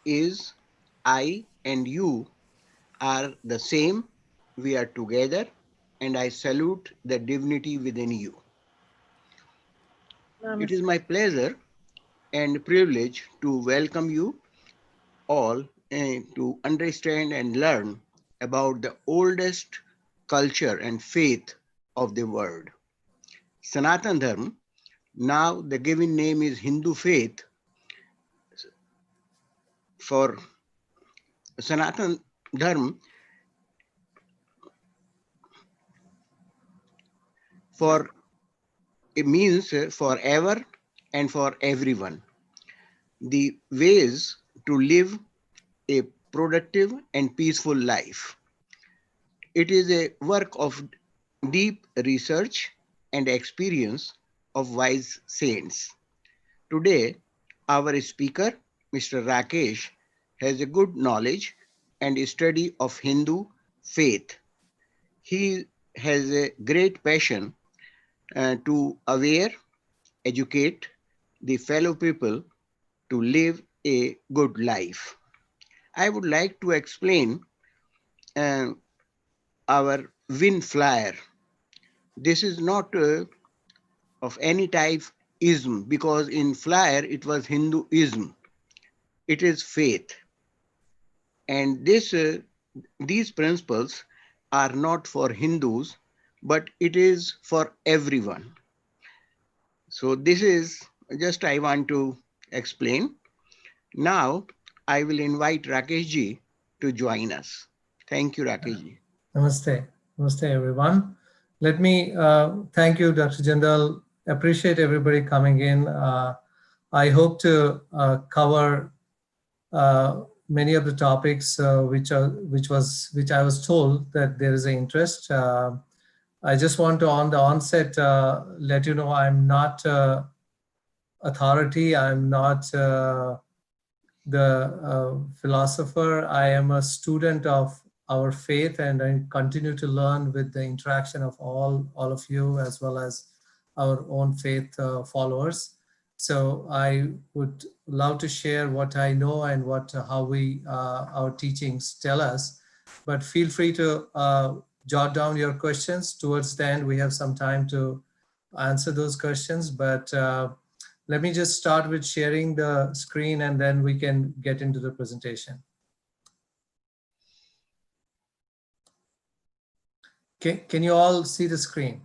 is I and you are the same, we are together, and I salute the divinity within you. It is Namaste. my pleasure and privilege to welcome you all to understand and learn about the oldest culture and faith of the world. Sanatan Dharma, now the given name is Hindu faith, for Sanatan Dharma, for it means forever and for everyone. The ways to live a productive and peaceful life. It is a work of deep research and experience of wise saints. Today, our speaker, Mr. Rakesh, has a good knowledge and study of Hindu faith. He has a great passion to aware, educate the fellow people to live a good life. I would like to explain uh, our wind flyer. This is not of any type ism, because in flyer it was Hinduism. It is faith, and these principles are not for Hindus, but it is for everyone. So this is just I want to explain. Now I will invite Rakesh ji to join us. Thank you, Rakesh ji. Namaste. Namaste, everyone. Let me thank you, Dr. Jindal. Appreciate everybody coming in. I hope to cover many of the topics which I was told that there is an interest. I just want to, on the onset, let you know I'm not authority. I'm not the philosopher. I am a student of our faith, and I continue to learn with the interaction of all of you, as well as our own faith followers. So I would love to share what I know and how we our teachings tell us. But feel free to jot down your questions. Towards the end, we have some time to answer those questions. But let me just start with sharing the screen, and then we can get into the presentation. Okay, can you all see the screen?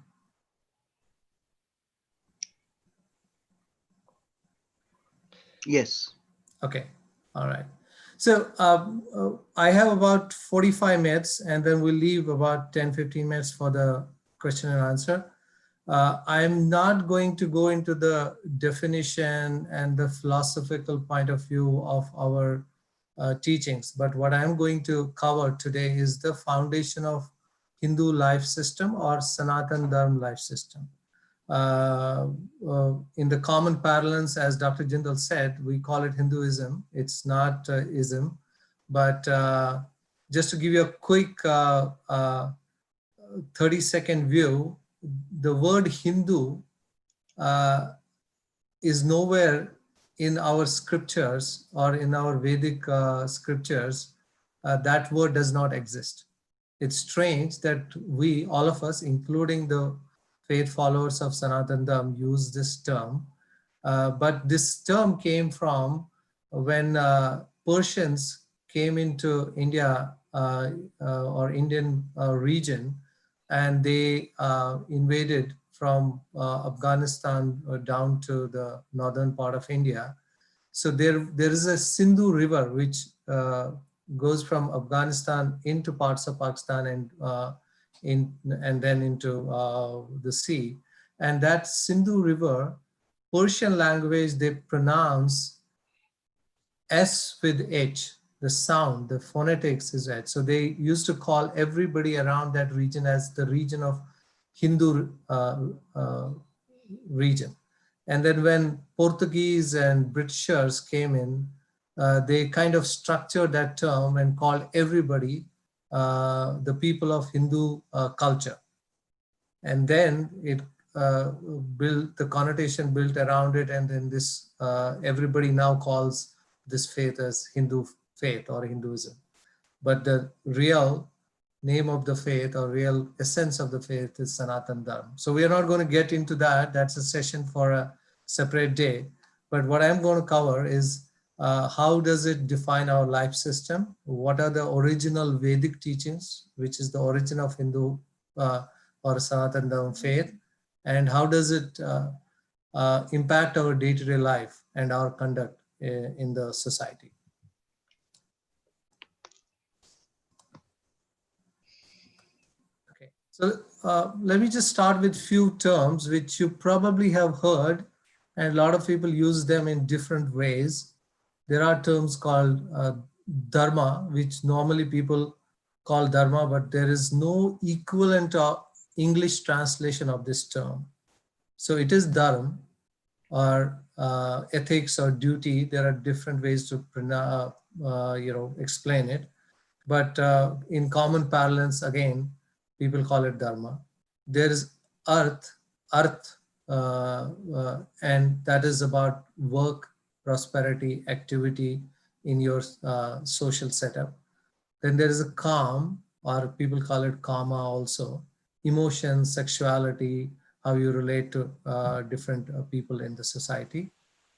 Yes. Okay, all right. So I have about 45 minutes, and then we'll leave about 10-15 minutes for the question and answer. I'm not going to go into the definition and the philosophical point of view of our teachings, but what I'm going to cover today is the foundation of Hindu life system, or Sanatan Dharma life system. In the common parlance, as Dr. Jindal said, we call it Hinduism. It's not ism, but just to give you a quick 30-second view, the word Hindu is nowhere in our scriptures or in our Vedic scriptures. That word does not exist. It's strange that we, all of us, including the faith followers of Sanatan Dharma, use this term. But this term came from when Persians came into India or Indian region, and they invaded from Afghanistan down to the northern part of India. So there is a Sindhu river which goes from Afghanistan into parts of Pakistan and then into the sea. And that Sindhu river, Persian language, they pronounce S with H. The sound, the phonetics is H. So they used to call everybody around that region as the region of Hindu region. And then when Portuguese and Britishers came in, they kind of structured that term and called everybody the people of Hindu culture. And then it built, the connotation built around it, and then this everybody now calls this faith as Hindu faith or Hinduism. But the real name of the faith or real essence of the faith is Sanatan Dharma. So we are not going to get into that. That's a session for a separate day. But what I'm going to cover is how does it define our life system? What are the original Vedic teachings, which is the origin of Hindu or Sanatan Dharma faith? And how does it impact our day-to-day life and our conduct in the society? Okay, so let me just start with few terms which you probably have heard, and a lot of people use them in different ways. There are terms called dharma, which normally people call dharma, but there is no equivalent of English translation of this term. So it is dharma or ethics or duty. There are different ways to explain it. But in common parlance, again, people call it dharma. There is arth, and that is about work, prosperity, activity in your social setup. Then there is a calm, or people call it karma also, emotions, sexuality, how you relate to different people in the society.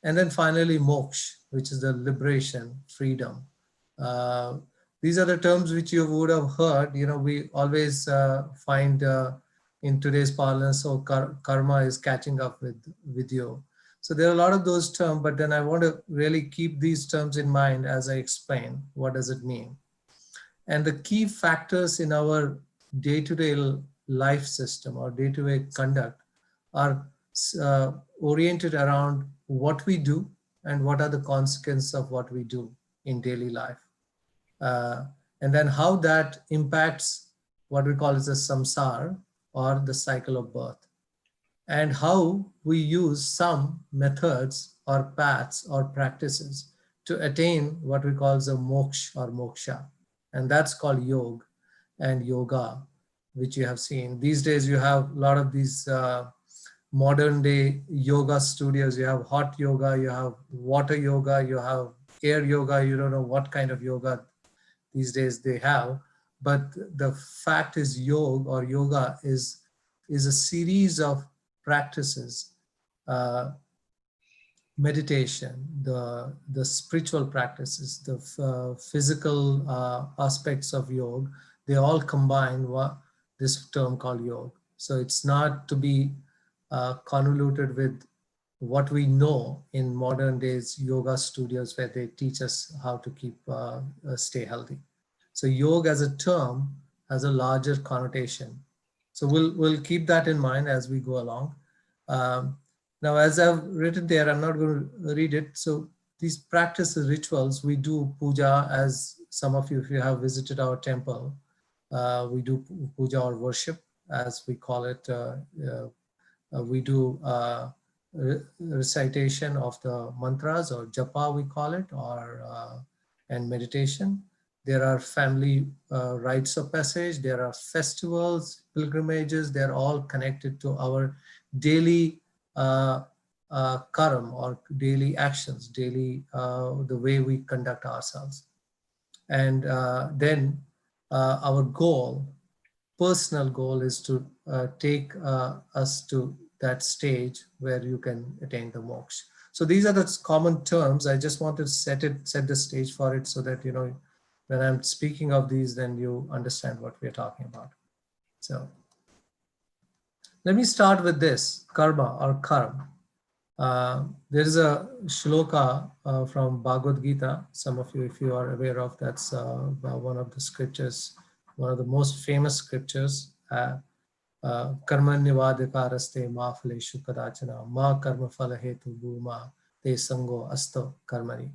And then finally, moksha, which is the liberation, freedom. Uh, these are the terms which you would have heard. You know, we always find in today's parlance, so karma is catching up with you. So there are a lot of those terms, but then I want to really keep these terms in mind as I explain what does it mean. And the key factors in our day-to-day life system or day-to-day conduct are oriented around what we do and what are the consequences of what we do in daily life. And then how that impacts what we call as a samsara or the cycle of birth. And how we use some methods or paths or practices to attain what we call the moksha or moksha. And that's called yoga and yoga, which you have seen. These days you have a lot of these modern day yoga studios. You have hot yoga, you have water yoga, you have air yoga. You don't know what kind of yoga these days they have. But the fact is yoga is a series of practices, meditation, the spiritual practices, the physical aspects of yoga, they all combine what this term called yoga. So it's not to be convoluted with what we know in modern days yoga studios where they teach us how to keep stay healthy. So yoga as a term has a larger connotation. So we'll keep that in mind as we go along. Now, as I've written there, I'm not going to read it. So these practices, rituals, we do puja, as some of you, if you have visited our temple, we do puja or worship, as we call it. We do recitation of the mantras or japa, we call it, or and meditation. There are family rites of passage. There are festivals, pilgrimages. They're all connected to our daily karam or daily actions, daily the way we conduct ourselves. And then our goal, personal goal, is to take us to that stage where you can attain the moksha. So these are the common terms. I just want to set the stage for it so that, you know, when I'm speaking of these, then you understand what we're talking about. So let me start with this, karma or karma. There is a shloka from Bhagavad Gita. Some of you, if you are aware of, that's one of the scriptures, one of the most famous scriptures. Karmanyavadikaraste ma phaleshu kadachana ma karma phala hetu bhuma te sango asto karmani.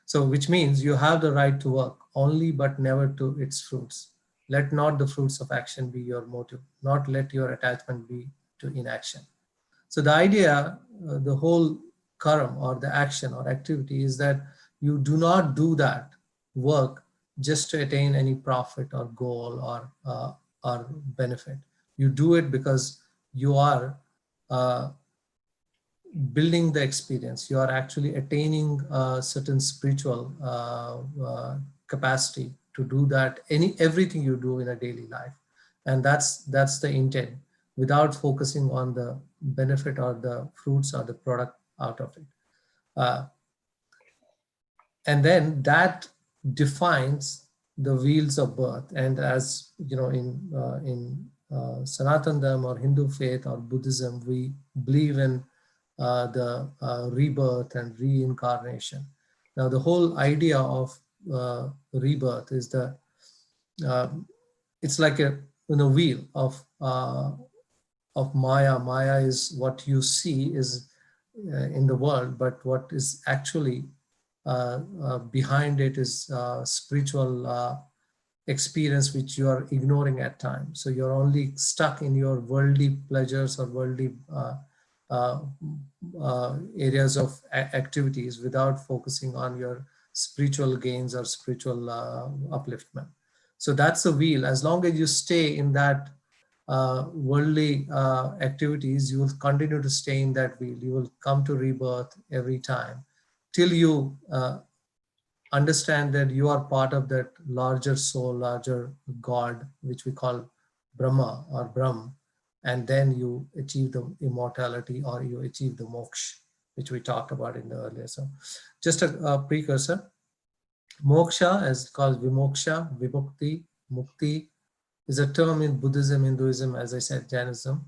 So which means you have the right to work only, but never to its fruits. Let not the fruits of action be your motive, not let your attachment be to inaction. So the idea, the whole karma or the action or activity is that you do not do that work just to attain any profit or goal or benefit. You do it because you are building the experience. You are actually attaining a certain spiritual capacity to do that, everything you do in a daily life. And that's the intent, without focusing on the benefit or the fruits or the product out of it. Uh, and then that defines the wheels of birth. And as you know, in Sanatan Dharma or Hindu faith or Buddhism, we believe in the rebirth and reincarnation. Now, the whole idea of rebirth is the it's like a wheel of Maya. Maya is what you see is in the world, but what is actually behind it is spiritual experience which you are ignoring at times. So you're only stuck in your worldly pleasures or worldly uh, areas of activities without focusing on your spiritual gains or spiritual upliftment. So that's the wheel. As long as you stay in that worldly activities, you will continue to stay in that wheel. You will come to rebirth every time till you understand that you are part of that larger soul, larger God, which we call Brahma or Brahm, and then you achieve the immortality or you achieve the moksha, which we talked about in the earlier. So just a precursor. Moksha, as called vimoksha, vimukti, mukti, is a term in Buddhism, Hinduism, as I said, Jainism.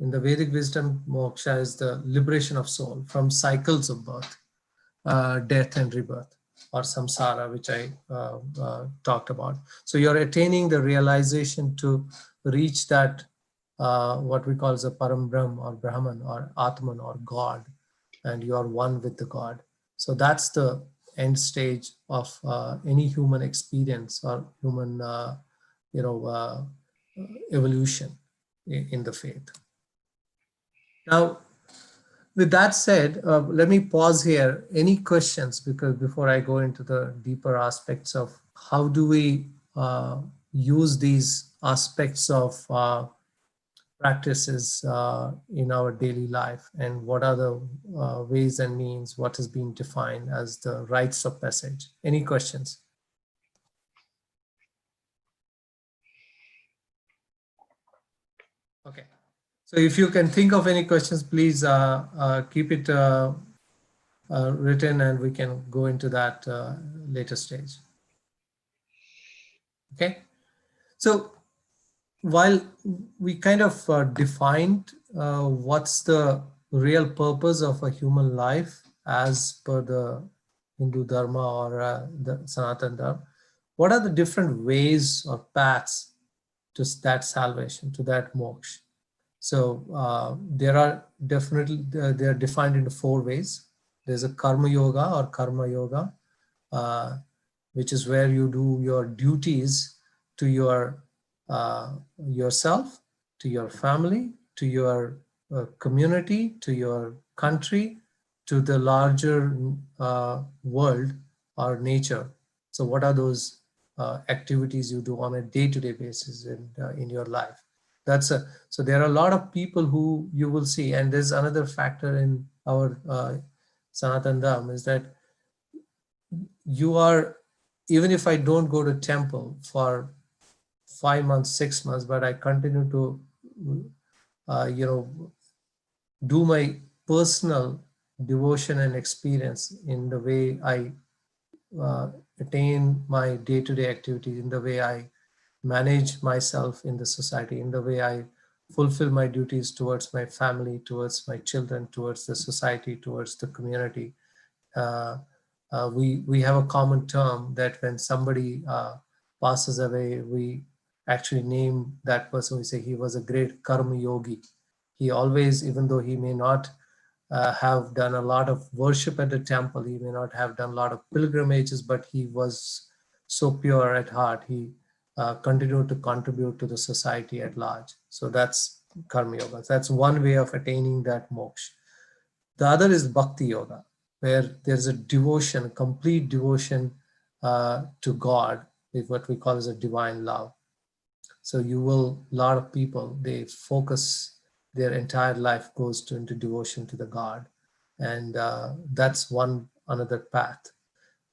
In the Vedic wisdom, moksha is the liberation of soul from cycles of birth, death and rebirth, or samsara, which I talked about. So you're attaining the realization to reach that what we call as a Param Brahm or Brahman or Atman or God, and you are one with the God. So that's the end stage of any human experience or human, evolution in the faith. Now, with that said, let me pause here. Any questions? Because before I go into the deeper aspects of how do we use these aspects of practices in our daily life, and what are the ways and means, what has been defined as the rites of passage? Any questions? Okay. So if you can think of any questions, please keep it written and we can go into that later stage. Okay. So while we kind of defined what's the real purpose of a human life as per the Hindu Dharma or the Sanatan Dharma, what are the different ways or paths to that salvation, to that moksha? So there are definitely, they are defined into 4 ways. There's a karma yoga or karma yoga, which is where you do your duties to your yourself, to your family, to your community, to your country, to the larger world or nature. So what are those activities you do on a day-to-day basis in your life? So there are a lot of people who you will see, and there's another factor in our Sanatan Dharma is that you are, even if I don't go to temple for 5 months, 6 months, but I continue to, do my personal devotion and experience in the way I attain my day-to-day activities, in the way I manage myself in the society, in the way I fulfill my duties towards my family, towards my children, towards the society, towards the community. We have a common term that when somebody passes away, we actually name that person. We say he was a great karma yogi. He always, even though he may not have done a lot of worship at the temple, he may not have done a lot of pilgrimages, but he was so pure at heart. He continued to contribute to the society at large. So that's karma yoga. That's one way of attaining that moksha. The other is bhakti yoga, where there's a devotion, complete devotion to God, with what we call as a divine love. So a lot of people, they focus, their entire life goes into devotion to the God. And that's another path.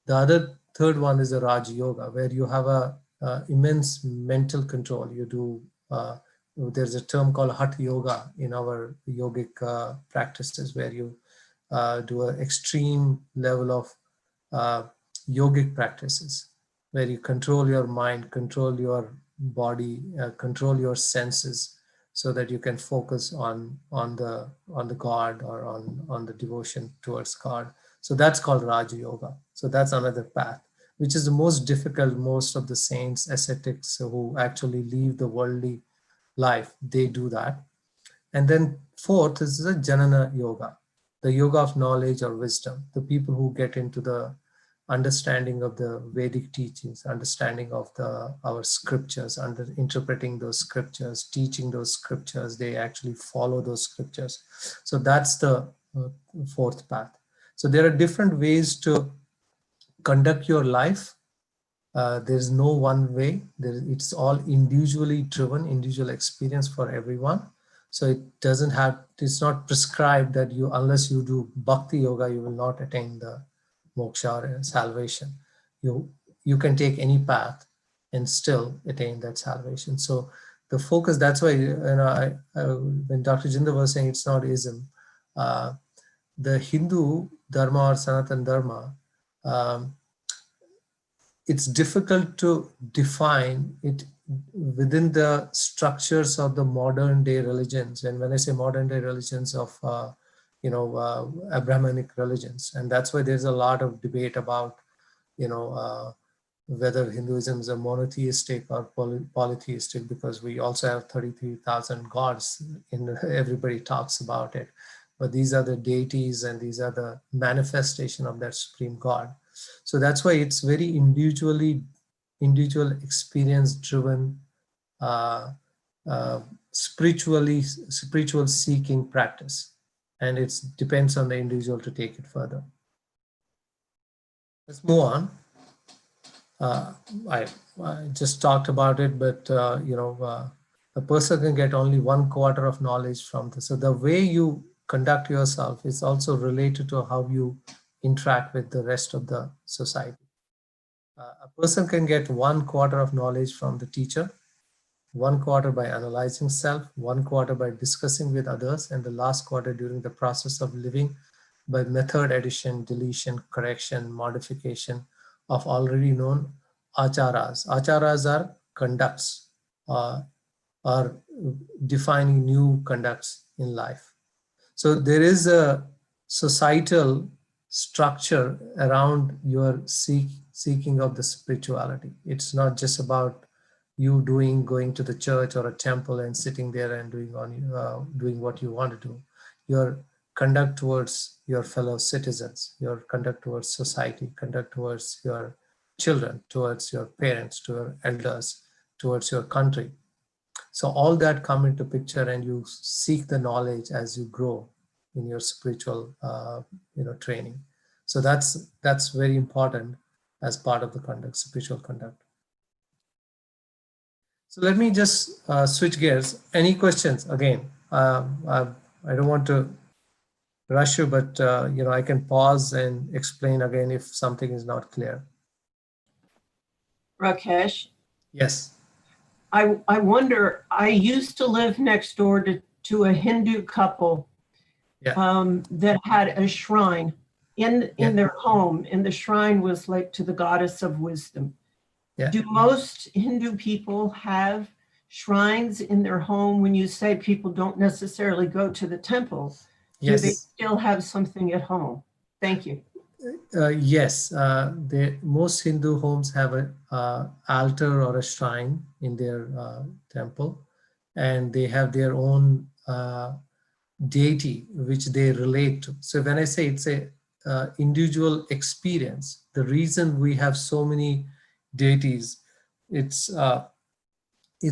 The third one is a Raj Yoga, where you have a immense mental control. You do, there's a term called Hatha Yoga in our yogic practices, where you do an extreme level of uh, yogic practices, where you control your mind, control your body, control your senses, so that you can focus on the God, or on the devotion towards God. So that's called Raja Yoga. So that's another path, which is the most difficult. Most of the saints, ascetics who actually leave the worldly life, they do that. And then fourth is the Janana Yoga, the yoga of knowledge or wisdom. The people who get into the understanding of the Vedic teachings, understanding of our scriptures, interpreting those scriptures, teaching those scriptures, they actually follow those scriptures. So that's the fourth path. So there are different ways to conduct your life. There's no one way. It's all individually driven, individual experience for everyone. So it doesn't have, it's not prescribed that you, unless you do bhakti yoga, you will not attain the moksha or salvation. You can take any path and still attain that salvation. So the focus, that's why, when Dr. Jinder was saying it's not ism, the Hindu dharma or Sanatan dharma, um, it's difficult to define it within the structures of the modern day religions. And when I say modern day religions, of Abrahamic religions, and that's why there's a lot of debate about whether Hinduism is a monotheistic or polytheistic, because we also have 33,000 gods. Everybody talks about it, but these are the deities and these are the manifestation of that supreme God. So that's why it's very individual experience driven, uh, spiritual seeking practice, and it depends on the individual to take it further. Let's move on. I just talked about it, but a person can get only 1/4 of knowledge from this. So the way you conduct yourself is also related to how you interact with the rest of the society. A person can get 1/4 of knowledge from the teacher, 1/4 by analyzing self, 1/4 by discussing with others, and the last quarter during the process of living by method addition, deletion, correction, modification of already known acharas. Acharas are conducts, or defining new conducts in life. So there is a societal structure around your seeking of the spirituality. It's not just about you going to the church or a temple and sitting there and doing what you want to do. Your conduct towards your fellow citizens, your conduct towards society, conduct towards your children, towards your parents, to your elders, towards your country. So all that come into picture, and you seek the knowledge as you grow in your spiritual training. So that's very important as part of the conduct, spiritual conduct. So let me just switch gears. Any questions? Again, I don't want to rush you, but I can pause and explain again if something is not clear. Rakesh, Yes. I wonder, I used to live next door to a Hindu couple that had a shrine in their home, and the shrine was like to the goddess of wisdom. Yeah. Do most Hindu people have shrines in their home? When you say people don't necessarily go to the temple, do they still have something at home? Thank you. Yes, most Hindu homes have an altar or a shrine in their temple, and they have their own deity which they relate to. So when I say it's a individual experience, the reason we have so many deities, it's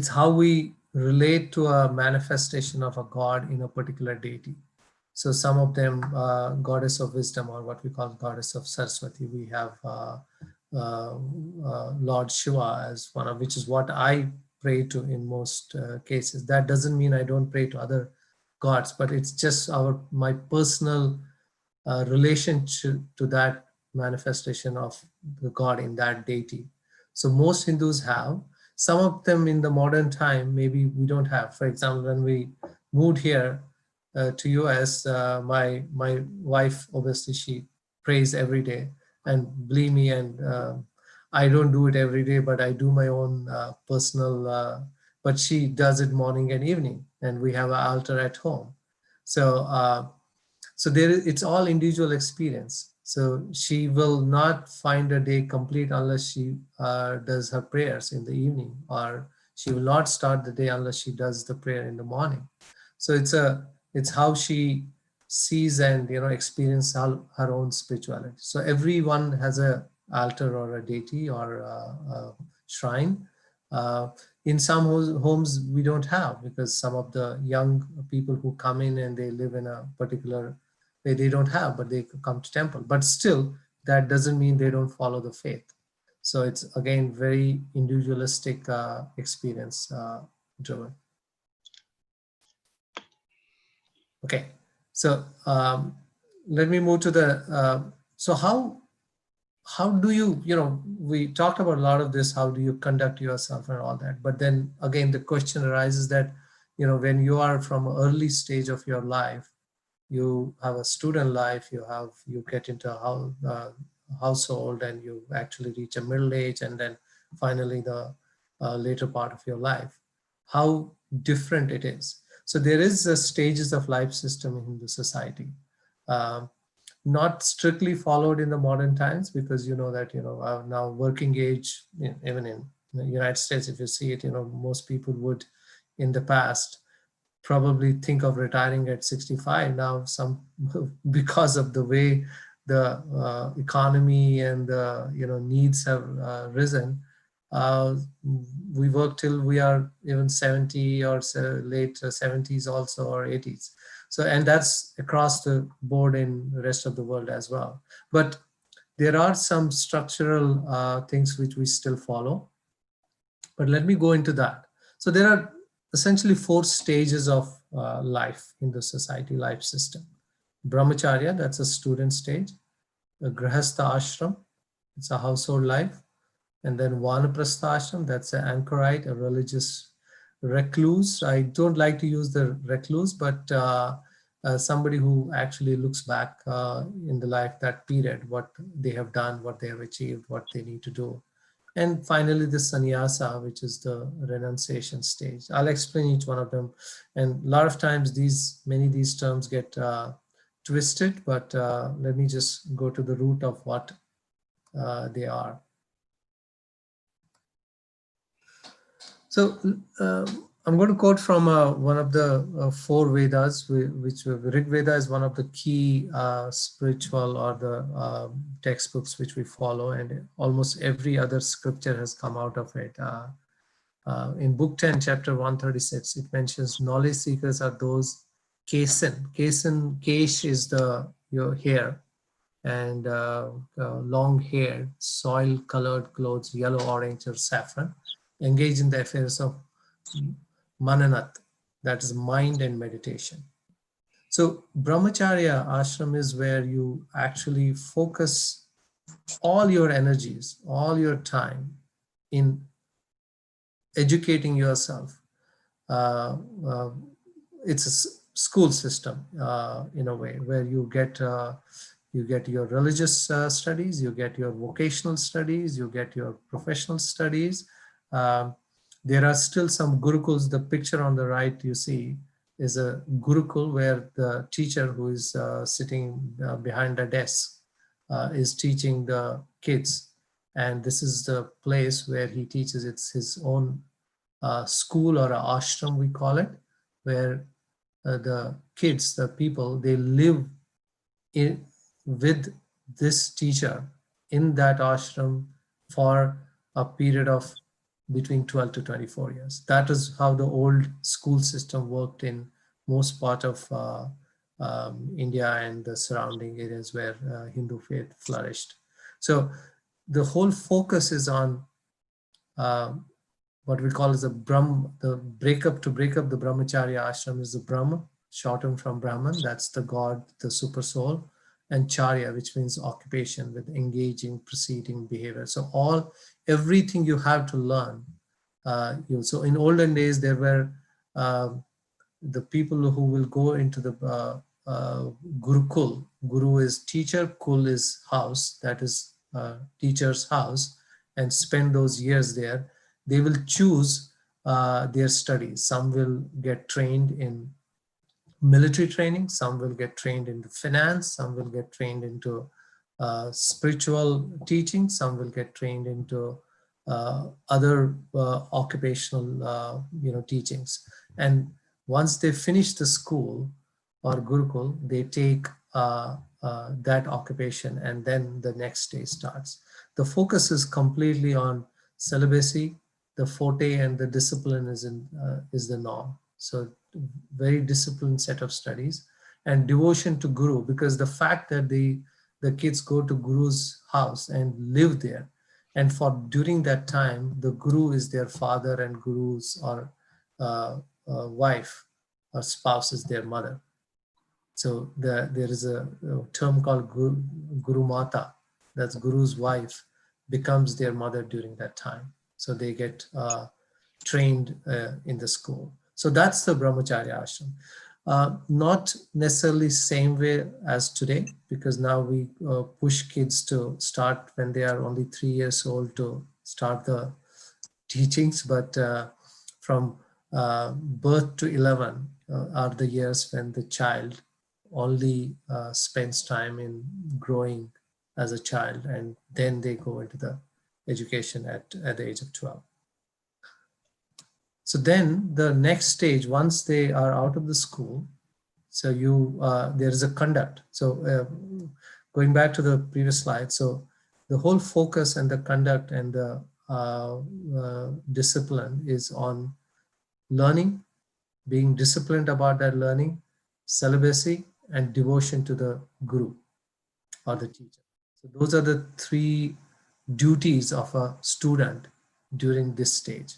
how we relate to a manifestation of a god in a particular deity. So some of them, goddess of wisdom, or what we call goddess of Saraswati. We have Lord Shiva as one of, which is what I pray to in most cases. That doesn't mean I don't pray to other gods, but it's just my personal relation to that manifestation of the God in that deity. So most Hindus have. Some of them in the modern time, maybe we don't have. For example, when we moved here to US, my wife, obviously, she prays every day. And believe me, and I don't do it every day, but I do my own personal, but she does it morning and evening. And we have an altar at home. So so it's all individual experience. So she will not find a day complete unless she does her prayers in the evening, or she will not start the day unless she does the prayer in the morning. So it's how she sees and experience her own spirituality. So everyone has a altar or a deity or a shrine. In some homes we don't have, because some of the young people who come in and they live in a particular way, they don't have, but they come to temple. But still, that doesn't mean they don't follow the faith. So it's again very individualistic experience driven. Okay, so let me move to the so how do you, we talked about a lot of this, how do you conduct yourself and all that, but then again the question arises that when you are from an early stage of your life, you have a student life, you get into a household, and you actually reach a middle age, and then finally the later part of your life, how different it is. So there is a stages of life system in the society, not strictly followed in the modern times, because that now working age, even in the United States, if you see it, most people would in the past probably think of retiring at 65. Now some because of the way the economy and the needs have risen, we work till we are even 70 or late 70s also, or 80s. So, and that's across the board in the rest of the world as well. But there are some structural things which we still follow. But let me go into that. So there are essentially 4 stages of life in the society life system. Brahmacharya, that's a student stage. The Grihastha Ashram, it's a household life. And then Vanaprastha Ashram, that's an anchorite, a religious recluse. I don't like to use the recluse, but somebody who actually looks back in the life, that period, what they have done, what they have achieved, what they need to do. And finally, the sannyasa, which is the renunciation stage. I'll explain each one of them. And a lot of times many of these terms get twisted, but let me just go to the root of what they are. So I'm going to quote from one of the 4 Vedas, which Rig Veda is one of the key spiritual or the textbooks which we follow, and almost every other scripture has come out of it. In Book 10, Chapter 136, it mentions knowledge seekers are those Kesan. Kesh is your hair, and long hair, soil colored clothes, yellow, orange, or saffron, engage in the affairs of mananat, that is mind and meditation. So Brahmacharya Ashram is where you actually focus all your energies, all your time in educating yourself. It's a school system in a way, where you get your religious studies, you get your vocational studies, you get your professional studies. There are still some gurukuls. The picture on the right you see is a gurukul, where the teacher who is sitting behind a desk is teaching the kids. And this is the place where he teaches. It's his own school, or a ashram we call it, where the kids, the people, they live with this teacher in that ashram for a period of between 12 to 24 years. That is how the old school system worked in most part of India and the surrounding areas where Hindu faith flourished. So the whole focus is on what we call as the break up the Brahmacharya Ashram is the Brahma, shortened from Brahman. That's the God, the super soul. and charya, which means occupation, with engaging, preceding behavior. So everything you have to learn. So in olden days, there were the people who will go into the Gurukul. Guru is teacher, Kul is house, that is teacher's house, and spend those years there. They will choose their studies. Some will get trained in military training, some will get trained into finance, some will get trained into spiritual teaching, some will get trained into other occupational teachings. And once they finish the school or Gurukul, they take that occupation, and then the next stage starts. The focus is completely on celibacy. The forte and the discipline is the norm. So very disciplined set of studies, and devotion to Guru, because the fact that the kids go to Guru's house and live there, and for during that time, the Guru is their father and Guru's or wife or spouse is their mother. So there is a term called Guru Mata, that's Guru's wife, becomes their mother during that time. So they get trained in the school. So that's the Brahmacharya Ashram. Not necessarily same way as today, because now we push kids to start when they are only 3 years old to start the teachings, but from birth to 11 are the years when the child only spends time in growing as a child, and then they go into the education at the age of 12. So then the next stage, once they are out of the school, so there is a conduct. So going back to the previous slide, so the whole focus and the conduct and the discipline is on learning, being disciplined about that learning, celibacy, and devotion to the Guru or the teacher. So those are the 3 duties of a student during this stage.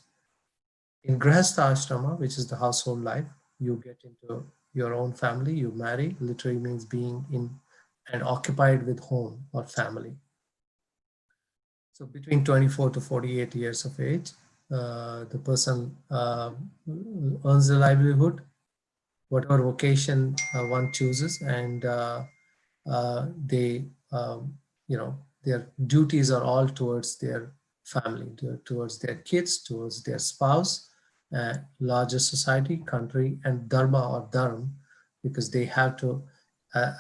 In Grihastha Ashrama, which is the household life, you get into your own family, you marry, literally means being in and occupied with home or family. So between 24 to 48 years of age, the person earns a livelihood, whatever vocation one chooses, and they, their duties are all towards their family, towards their kids, towards their spouse, larger society, country, and dharma or dharma, because they have to,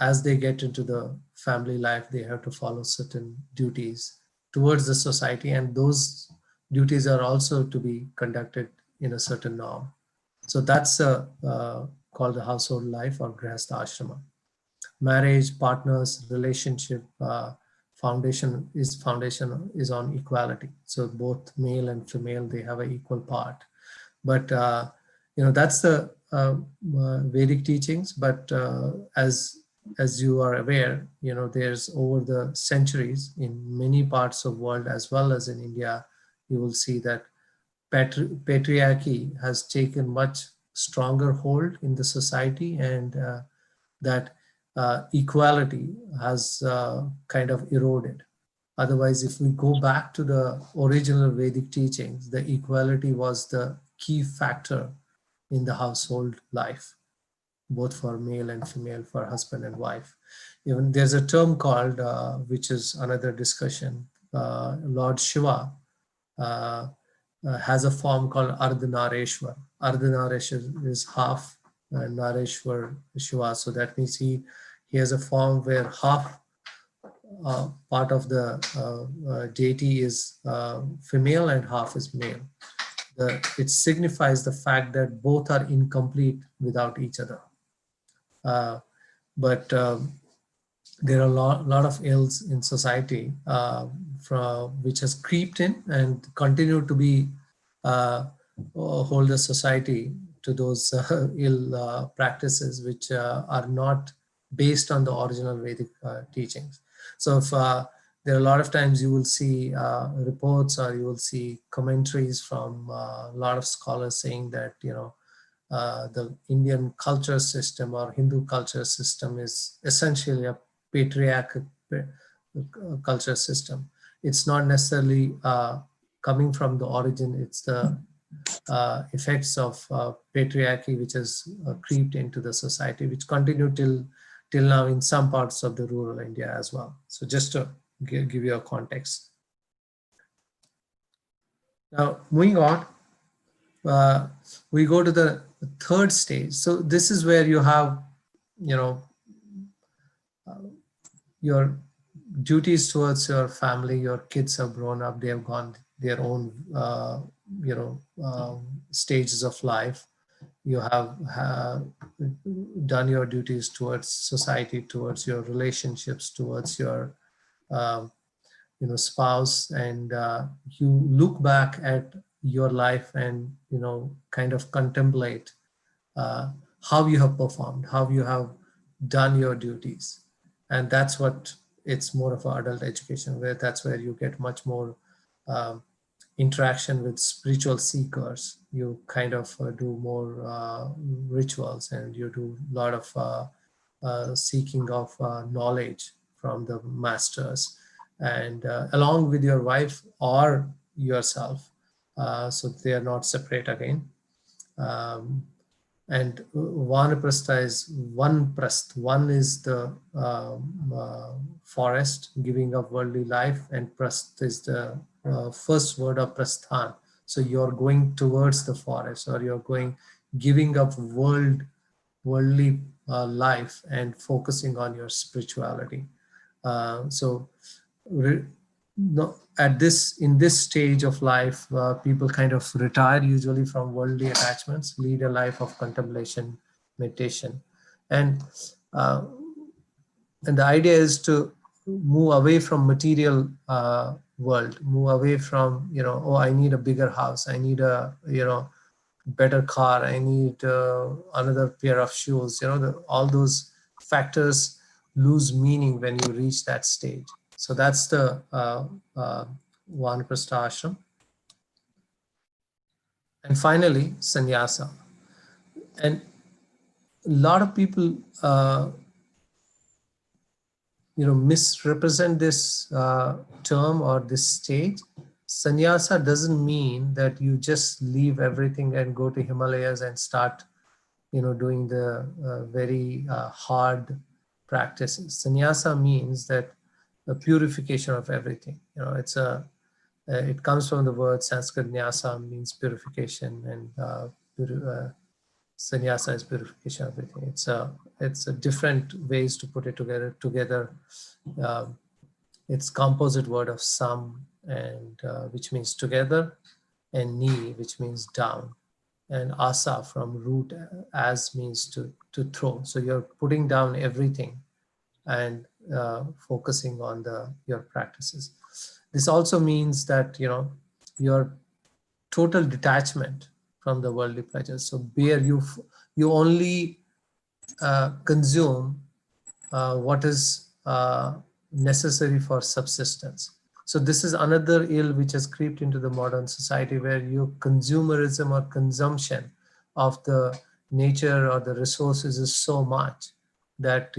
as they get into the family life, they have to follow certain duties towards the society, and those duties are also to be conducted in a certain norm. So that's called the household life or Grihastha Ashrama. Marriage, partners, relationship, foundation is on equality. So both male and female, they have an equal part. But that's the Vedic teachings. But as you are aware, there's over the centuries in many parts of the world as well as in India, you will see that patriarchy has taken much stronger hold in the society, and that equality has kind of eroded. Otherwise, if we go back to the original Vedic teachings, the equality was the key factor in the household life, both for male and female, for husband and wife. Even there's a term called, which is another discussion, Lord Shiva has a form called Ardhanareshwar. Ardhanareshwar is half Nareshwar Shiva. So that means he has a form where half part of the deity is female and half is male. It signifies the fact that both are incomplete without each other. But there are a lot of ills in society which has creeped in and continue to be hold the society to those ill practices which are not based on the original Vedic teachings. So if there are a lot of times you will see reports or you will see commentaries from a lot of scholars saying that the Indian culture system or Hindu culture system is essentially a patriarchal culture system. It's not necessarily coming from the origin, it's the effects of patriarchy which has creeped into the society, which continue till now in some parts of the rural India as well. So just to give you a context. Now, moving on, we go to the third stage. So this is where you have, your duties towards your family. Your kids have grown up, they have gone their own, stages of life. You have done your duties towards society, towards your relationships, towards your spouse, and you look back at your life and kind of contemplate how you have performed, how you have done your duties. And that's what it's more of an adult education, where that's where you get much more interaction with spiritual seekers. You kind of do more rituals, and you do a lot of seeking of knowledge from the masters, and along with your wife or yourself, so they are not separate again. And Vanaprastha is one prasth. One is the forest, giving up worldly life, and prasth is the first word of prasthan. So you're going towards the forest, or you're giving up worldly life and focusing on your spirituality. In this stage of life, people kind of retire usually from worldly attachments, lead a life of contemplation, meditation, and the idea is to move away from material world, move away from oh, I need a bigger house, I need a better car, I need another pair of shoes. All those factors lose meaning when you reach that stage. So that's the Vanaprastha ashram. And finally, sannyasa. And a lot of people misrepresent this term or this stage. Sannyasa doesn't mean that you just leave everything and go to Himalayas and start doing the very hard practices. Sannyasa means that the purification of everything. It comes from the word Sanskrit nyasa, means purification, and sannyasa is purification of everything. It's a different ways to put it together. It's composite word of sam, and which means together, and ni, which means down, and asa from root as means to throw. So you're putting down everything and focusing on your practices. This also means that your total detachment from the worldly pleasures. So where you only consume what is necessary for subsistence. So this is another ill which has creeped into the modern society, where your consumerism or consumption of the nature or the resources is so much that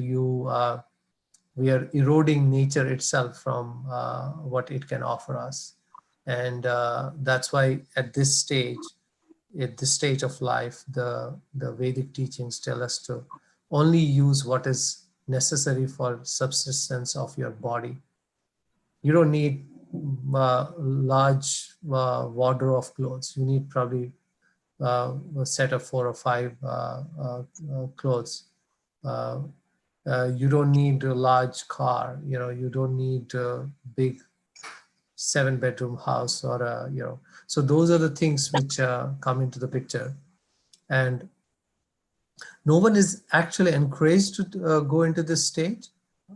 we are eroding nature itself from what it can offer us. And that's why at this stage of life, the Vedic teachings tell us to only use what is necessary for subsistence of your body. You don't need large wardrobe of clothes. You need probably a set of 4 or 5 clothes. You don't need a large car. You don't need a big 7-bedroom house or so those are the things which come into the picture, and no one is actually encouraged to go into this stage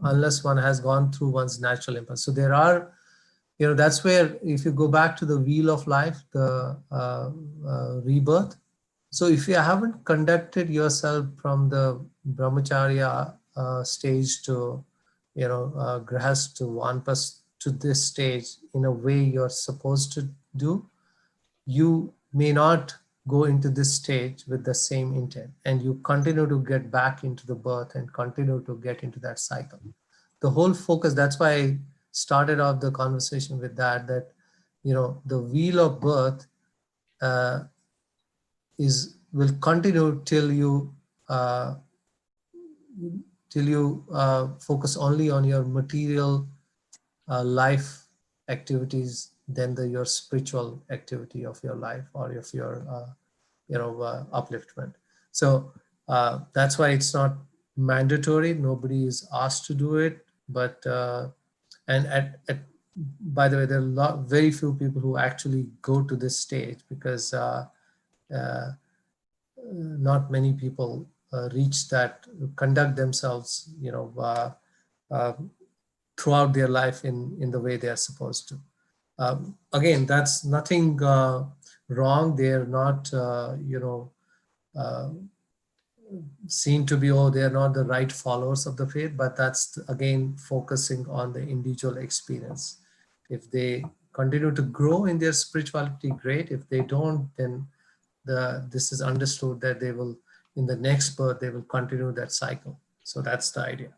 unless one has gone through one's natural impulse. So there are, that's where, if you go back to the wheel of life, the rebirth. So if you haven't conducted yourself from the Brahmacharya stage to grahast to Vanpas to this stage in a way you're supposed to do, you may not go into this stage with the same intent, and you continue to get back into the birth and continue to get into that cycle. the whole focus, that's why I started off the conversation with that, the wheel of birth will continue till you focus only on your material life activities than your spiritual activity of your life or of your upliftment. So that's why it's not mandatory. Nobody is asked to do it, but and by the way, there are very few people who actually go to this stage, because not many people reach that, conduct themselves, throughout their life in the way they are supposed to. Again, that's nothing wrong. They're not, seen to be, they're not the right followers of the faith, but that's again focusing on the individual experience. If they continue to grow in their spirituality, great. If they don't, then this is understood that they will, in the next birth, they will continue that cycle. So that's the idea.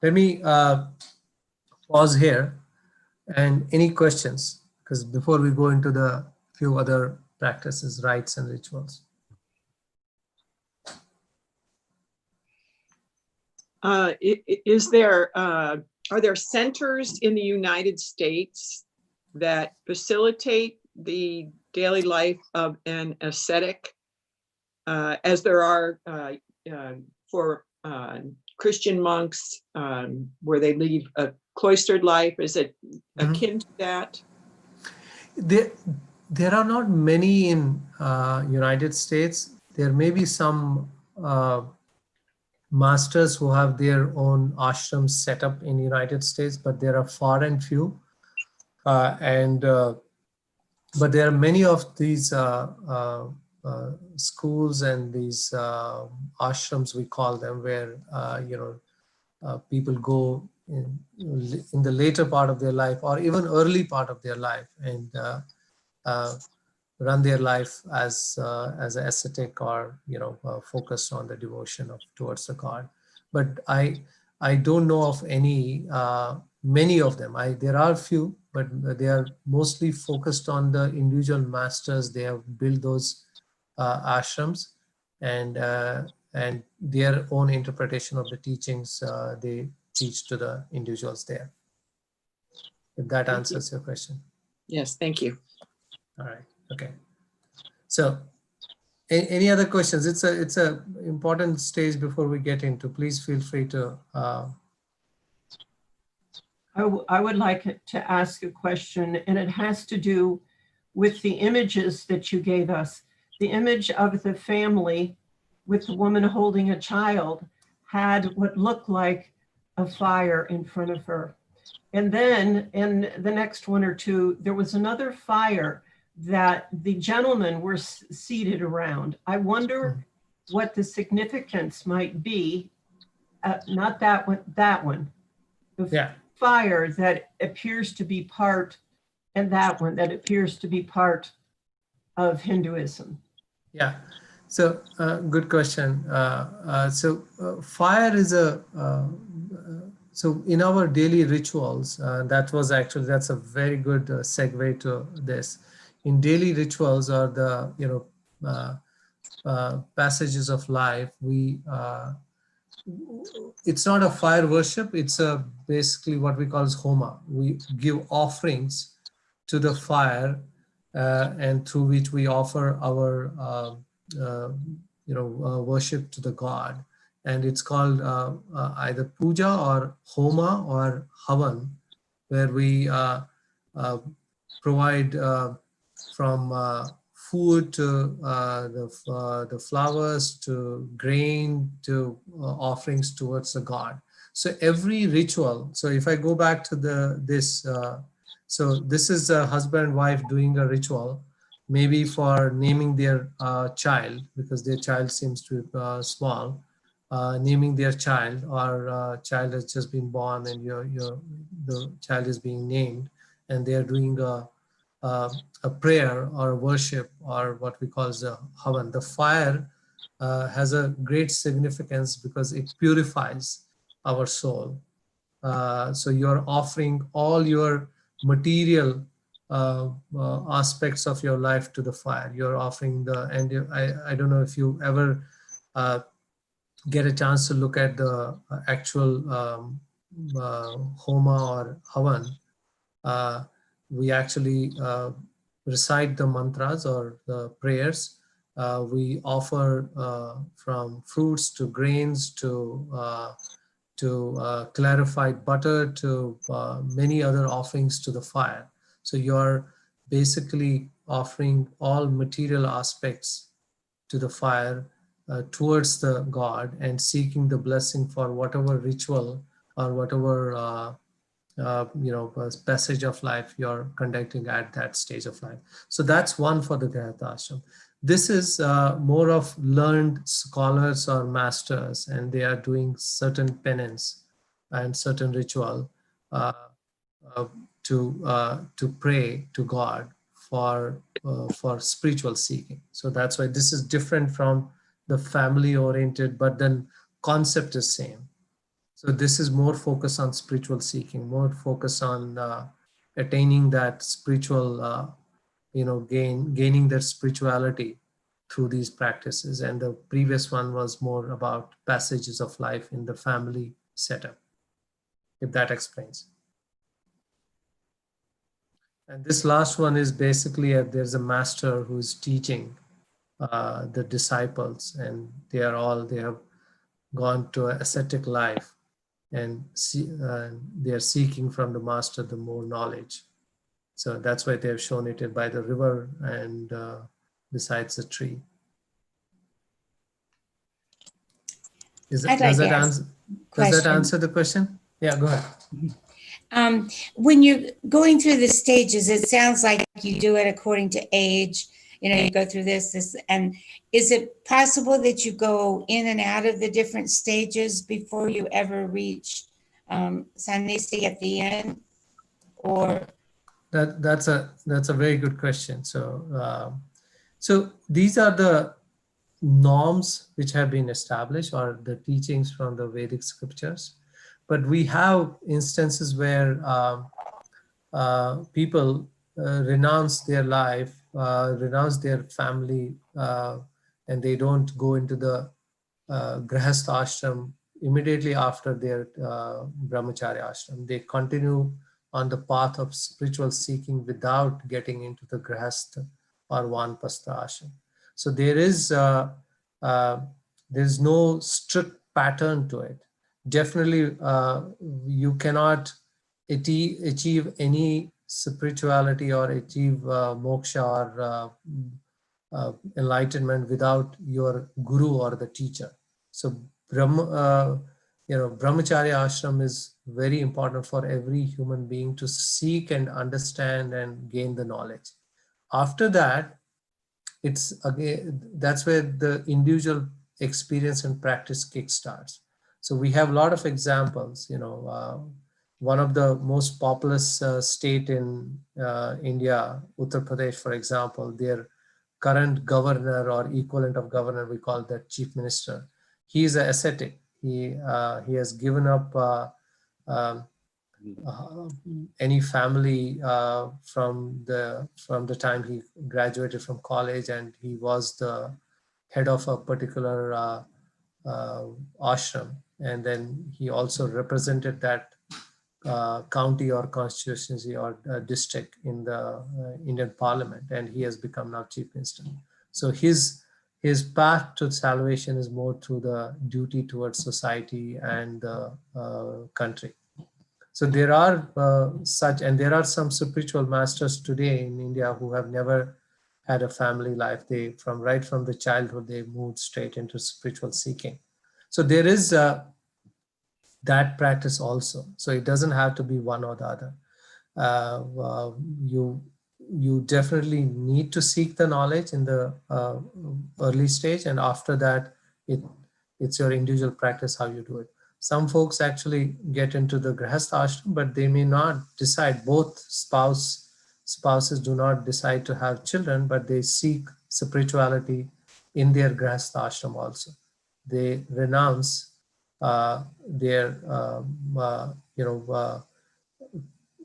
Let me pause here. And any questions? Because before we go into the few other practices, rites and rituals. Are there centers in the United States that facilitate the daily life of an ascetic, as there are for Christian monks, where they lead a cloistered life? Is it akin to that? There are not many in United States. There may be some masters who have their own ashrams set up in the United States, but there are far and few. But there are many of these schools and these ashrams, we call them, where people go in the later part of their life or even early part of their life and run their life as an ascetic or focused on the devotion towards the God. But I don't know of any many of them. There are few, but they are mostly focused on the individual masters. They have built those ashrams and their own interpretation of the teachings they teach to the individuals there. If that answers your question. Yes, thank you. All right. Okay. So, any other questions? It's a important stage before we get into. Please feel free to. I would like to ask a question, and it has to do with the images that you gave us. The image of the family with the woman holding a child had what looked like a fire in front of her. And then in the next one or two, there was another fire that the gentlemen were seated around. I wonder what the significance might be. Not that one. The fire that appears to be part, and that one that appears to be part of Hinduism. Yeah. So good question. Fire is so in our daily rituals, that's a very good segue to this. In daily rituals or the passages of life, it's not a fire worship. It's basically what we call as homa. We give offerings to the fire, and through which we offer our worship to the God. And it's called either puja or homa or havan, where we provide from food to the flowers to grain to offerings towards the God. So every ritual. So if I go back to this is a husband and wife doing a ritual, maybe for naming their child, because their child seems to be small. Naming their child, or child has just been born and the child is being named, and they are doing a prayer or a worship, or what we call as a havan. The fire has a great significance because it purifies our soul. So you're offering all your material aspects of your life to the fire. You're offering I don't know if you ever get a chance to look at the actual homa or havan. We actually recite the mantras or the prayers. We offer from fruits to grains to clarified butter to many other offerings to the fire. So you're basically offering all material aspects to the fire towards the God and seeking the blessing for whatever ritual or whatever passage of life you're conducting at that stage of life. So that's one for the Grihastha ashram. This is more of learned scholars or masters, and they are doing certain penance and certain ritual uh, to pray to God for spiritual seeking. So that's why this is different from the family oriented, but then concept is same. So this is more focus on spiritual seeking, more focus on attaining that spiritual, gaining their spirituality through these practices. And the previous one was more about passages of life in the family setup, if that explains. And this last one is basically there's a master who's teaching the disciples, and they have gone to an ascetic life, and they are seeking from the master the more knowledge. So that's why they have shown it by the river and besides the tree. Does that answer the question? Yeah, go ahead. When you're going through the stages, it sounds like you do it according to age. You go through this, and is it possible that you go in and out of the different stages before you ever reach sannyasa at the end? Or that's a very good question. So these are the norms which have been established, or the teachings from the Vedic scriptures. But we have instances where people renounce their life, renounce their family, and they don't go into the Grihastha ashram immediately after their Brahmacharya ashram. They continue on the path of spiritual seeking without getting into the Grihastha or Vanpastha ashram. So there's no strict pattern to it. Definitely, you cannot achieve any spirituality or achieve moksha or enlightenment without your guru or the teacher. So Brahmacharya ashram is very important for every human being to seek and understand and gain the knowledge. After that, it's again, that's where the individual experience and practice kickstarts. So we have a lot of examples. One of the most populous state in India, Uttar Pradesh, for example, their current governor or equivalent of governor, we call that chief minister. He is an ascetic. He has given up any family from the time he graduated from college, and he was the head of a particular ashram, and then he also represented that county or constituency or district in the Indian Parliament, and he has become now chief minister. So his path to salvation is more through the duty towards society and the country. So there are there are some spiritual masters today in India who have never had a family life. They, right from the childhood, they moved straight into spiritual seeking. So there is that practice also. So it doesn't have to be one or the other. You definitely need to seek the knowledge in the early stage, and after that, it's your individual practice how you do it. Some folks actually get into the Grihastha ashram, but they may not decide. Both spouses do not decide to have children, but they seek spirituality in their Grihastha ashram also. They renounce their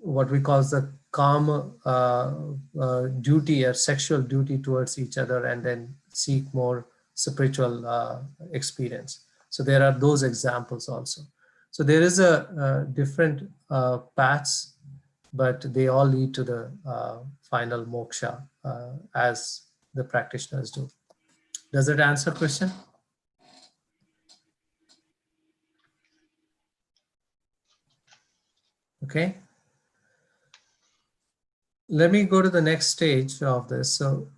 what we call the karma duty or sexual duty towards each other, and then seek more spiritual experience. So there are those examples also. So there is a different paths, but they all lead to the final moksha as the practitioners do. Does that answer question? Okay. Let me go to the next stage of this. So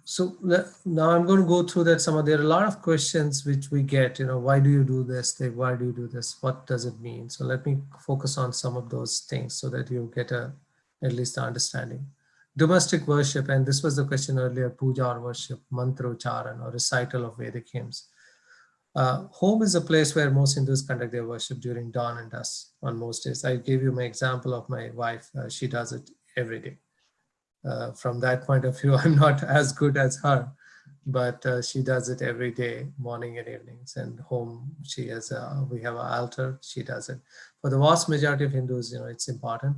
now I'm going to go through that. There are a lot of questions which we get, why do you do this? Why do you do this? What does it mean? So let me focus on some of those things so that you get at least the understanding. Domestic worship, and this was the question earlier, puja or worship, mantra ucharan or recital of Vedic hymns. Home is a place where most Hindus conduct their worship during dawn and dusk on most days. I gave you my example of my wife. She does it every day. From that point of view, I'm not as good as her, but she does it every day, morning and evenings. And home, we have an altar, she does it. For the vast majority of Hindus, it's important,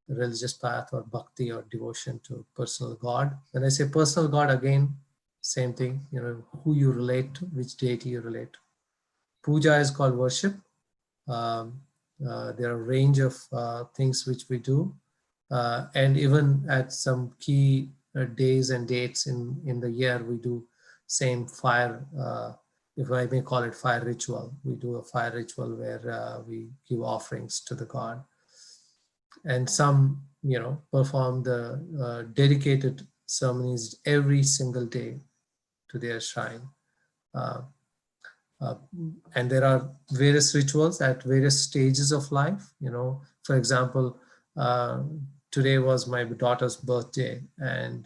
the religious path or bhakti or devotion to personal God. When I say personal God, again, same thing, who you relate to, which deity you relate to. Puja is called worship. There are a range of things which we do. And even at some key days and dates in the year, we do same fire, if I may call it fire ritual. We do a fire ritual where we give offerings to the god. And some, perform the dedicated ceremonies every single day to their shrine. And there are various rituals at various stages of life. For example, today was my daughter's birthday, and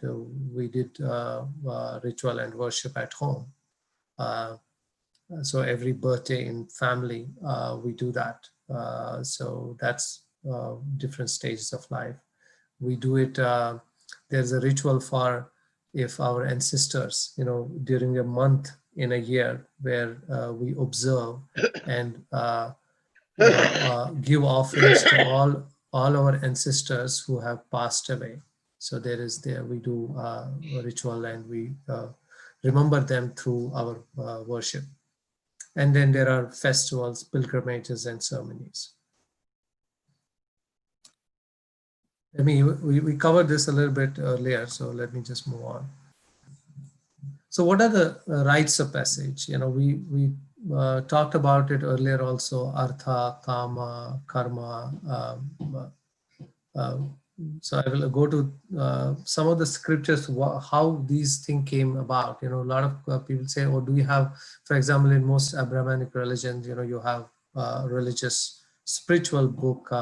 we did ritual and worship at home. So every birthday in family, we do that. So that's different stages of life. We do it, there's a ritual for if our ancestors, during a month in a year where we observe and give offerings to all our ancestors who have passed away. So we do a ritual and we remember them through our worship. And then there are festivals, pilgrimages, and ceremonies. We covered this a little bit earlier, so let me just move on. So what are the rites of passage? We talked about it earlier also, artha, kama, karma. So I will go to some of the scriptures, how these things came about. A lot of people say, oh, do you have, for example, in most Brahmanic religions, you have religious spiritual book,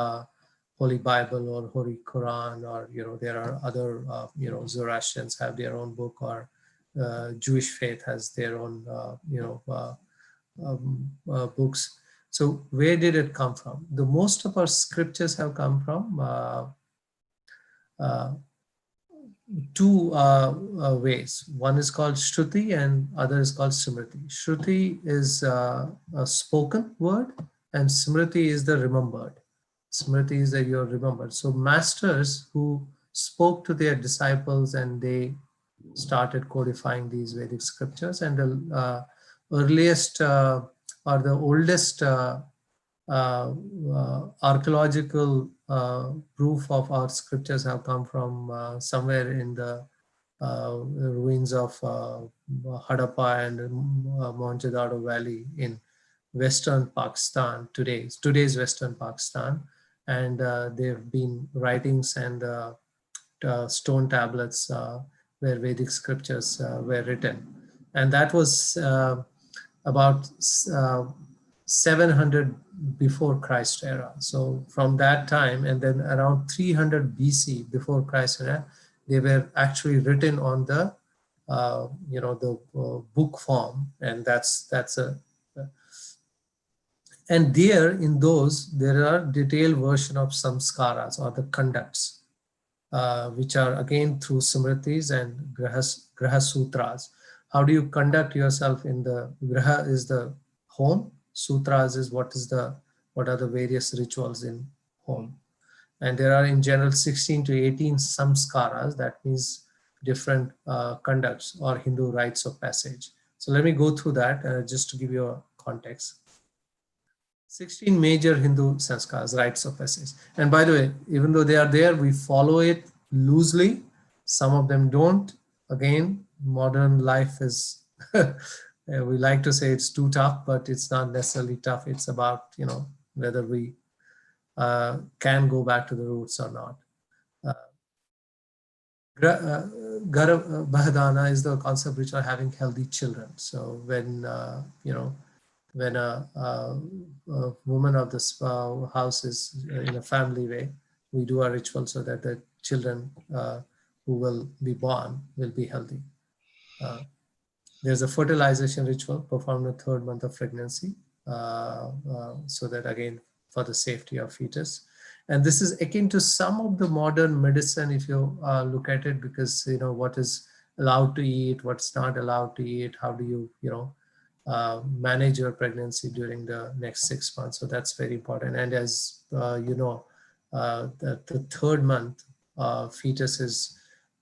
Holy Bible or Holy Quran, or, there are other, Zoroastrians have their own book, or Jewish faith has their own, books. So where did it come from? The most of our scriptures have come from two ways. One is called Shruti and other is called Smriti. Shruti is a spoken word and Smriti is the remembered. Smriti is that you're remembered. So masters who spoke to their disciples and they started codifying these Vedic scriptures, and the earliest or the oldest archaeological proof of our scriptures have come from somewhere in the ruins of Harappa and Mohenjo-daro Valley in Western Pakistan, today's Western Pakistan. And there have been writings and stone tablets where Vedic scriptures were written. And that was about 700 before Christ era. So from that time, and then around 300 BC before Christ era, they were actually written on the book form, and and there in those there are detailed version of Samaskaras or the conducts, which are again through Smritis and Graha Sutras. How do you conduct yourself in the Graha is the home, sutras is what are the various rituals in home. And there are in general 16 to 18 Samaskaras, that means different conducts or Hindu rites of passage. So let me go through that just to give you a context. 16 major Hindu sanskaras, rites of passage. And by the way, even though they are there, we follow it loosely. Some of them don't. Again, modern life is, we like to say it's too tough, but it's not necessarily tough. It's about, whether we can go back to the roots or not. Bahadana is the concept which are having healthy children. So when, when a woman of this house is in a family way, we do a ritual so that the children who will be born will be healthy. There's a fertilization ritual performed in the 3rd month of pregnancy, so that again, for the safety of fetus. And this is akin to some of the modern medicine, if you look at it, because, what is allowed to eat, what's not allowed to eat, how do you, manage your pregnancy during the next 6 months. So that's very important. And as the 3rd month, fetus is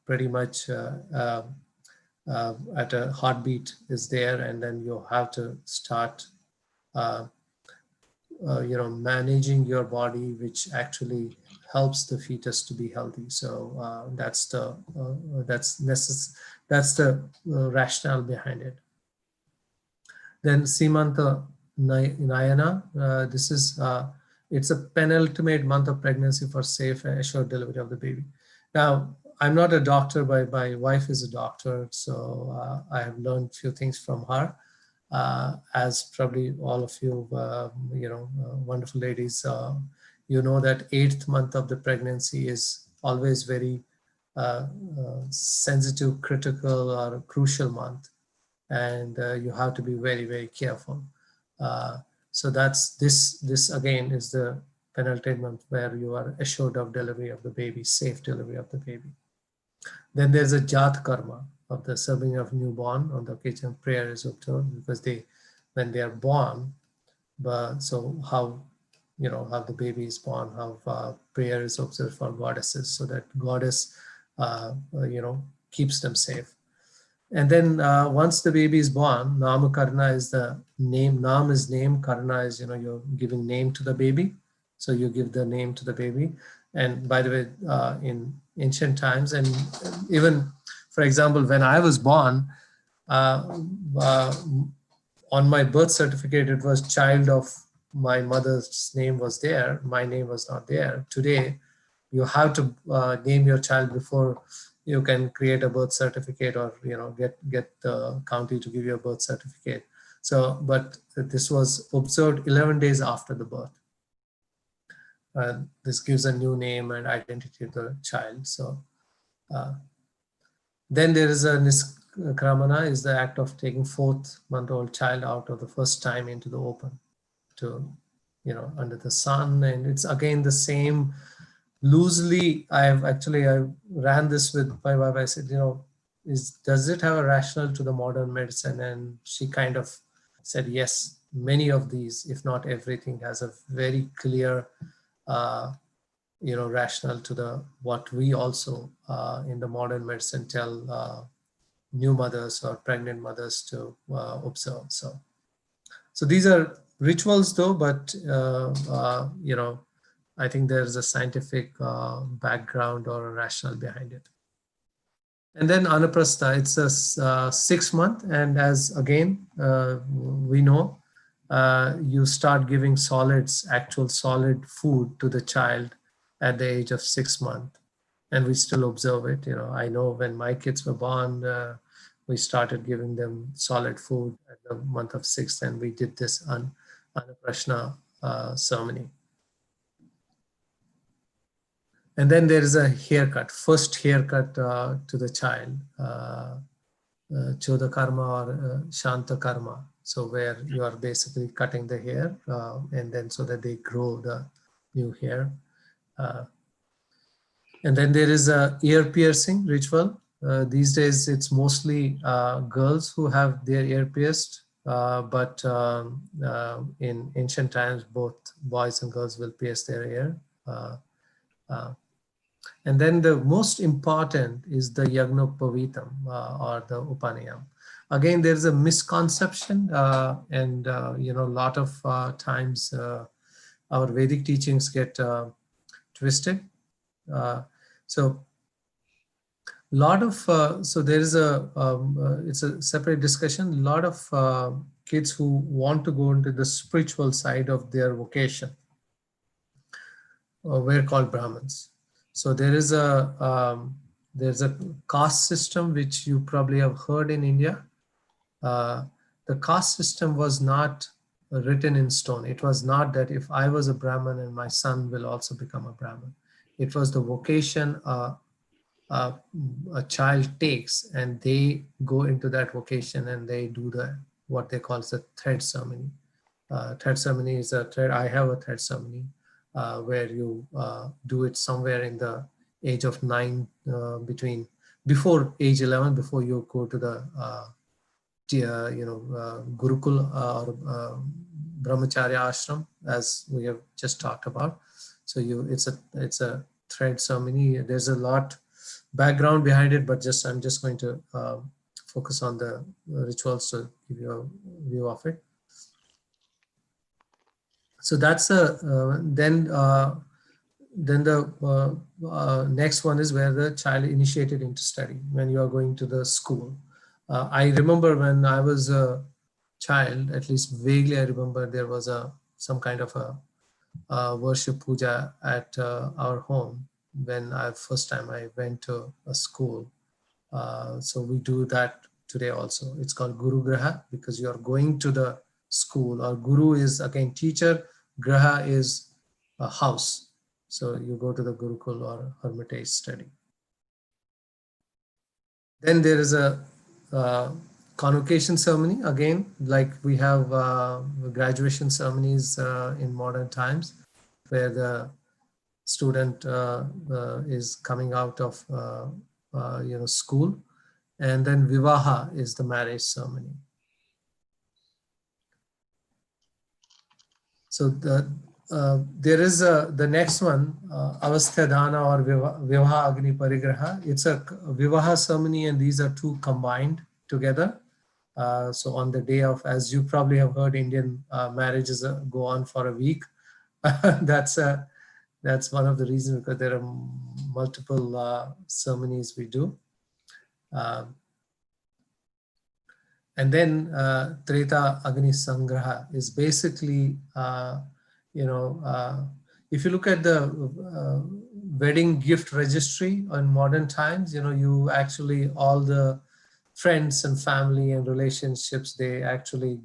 pretty much at a heartbeat is there, and then you have to start managing your body, which actually helps the fetus to be healthy. So that's the rationale behind it. Then Simanta Nayana, this is it's a penultimate month of pregnancy for safe and assured delivery of the baby. Now, I'm not a doctor, but my wife is a doctor, so I have learned a few things from her. As probably all of you, wonderful ladies, you know that 8th month of the pregnancy is always very sensitive, critical, or crucial month. And you have to be very, very careful. So that's this again is the penultimate month where you are assured of delivery of the baby, safe delivery of the baby. Then there's a Jat Karma of the serving of newborn. On the occasion prayer is observed, because when they are born, so how the baby is born, how prayer is observed for goddesses, so that goddess keeps them safe. And then once the baby is born, Namakarna is the name. Nam is name, Karna is, you're giving name to the baby. So you give the name to the baby. And by the way, in ancient times, and even, for example, when I was born, on my birth certificate, it was child of my mother's name was there. My name was not there. Today, you have to name your child before you can create a birth certificate, or get the county to give you a birth certificate. So, but this was observed 11 days after the birth. This gives a new name and identity to the child. So, then there is a Niskramana, is the act of taking 4th-month-old child out of the first time into the open, to under the sun, and it's again the same. Loosely, I ran this with my wife. I said, does it have a rationale to the modern medicine? And she kind of said, yes, many of these, if not everything, has a very clear, rationale to what we also in the modern medicine tell new mothers or pregnant mothers to observe. So these are rituals though, but I think there's a scientific background or a rationale behind it. And then Anaprastha, it's a 6th month. And as again, we know, you start giving actual solid food to the child at the age of 6 months. And we still observe it. I know when my kids were born, we started giving them solid food at the month of 6th, and we did this Anaprastha ceremony. And then there is a haircut, first haircut to the child, Choda Karma or Shanta Karma. So where you are basically cutting the hair and then so that they grow the new hair. And then there is a ear piercing ritual. These days, it's mostly girls who have their ear pierced. but in ancient times, both boys and girls will pierce their ear. And then the most important is the Yagnopavitam or the Upanayam. Again, there's a misconception and a lot of times our Vedic teachings get twisted. So lot of so there is it's a separate discussion. A lot of kids who want to go into the spiritual side of their vocation were called Brahmins. So there's a caste system which you probably have heard in India. The caste system was not written in stone. It was not that if I was a Brahmin and my son will also become a Brahmin. It was the vocation a child takes, and they go into that vocation and they do what they call the thread ceremony. Thread ceremony is a thread. I have a thread ceremony where you do it somewhere in the age of 9, before age 11, before you go to the Gurukul or Brahmacharya Ashram, as we have just talked about. So it's a thread ceremony. There's a lot background behind it, but I'm just going to focus on the rituals to give you a view of it. So that's then the next one is where the child initiated into study when you are going to the school. I remember when I was a child, at least vaguely I remember there was some kind of a worship puja at our home when first time I went to a school. So we do that today also. It's called Guru Graha because you are going to the school. Or Guru is again teacher, Graha is a house. So you go to the Gurukul or Hermitage study. Then there is a convocation ceremony, again, like we have graduation ceremonies in modern times, where the student is coming out of school, and then Vivaha is the marriage ceremony. So there is the next one, Avasthadana or Vivaha Agni Parigraha. It's a Vivaha ceremony, and these are two combined together. So on the day of, as you probably have heard, Indian marriages go on for a week. That's one of the reasons, because there are multiple ceremonies we do. And then Treta Agni Sangraha is basically, if you look at the wedding gift registry in modern times, you actually, all the friends and family and relationships, they actually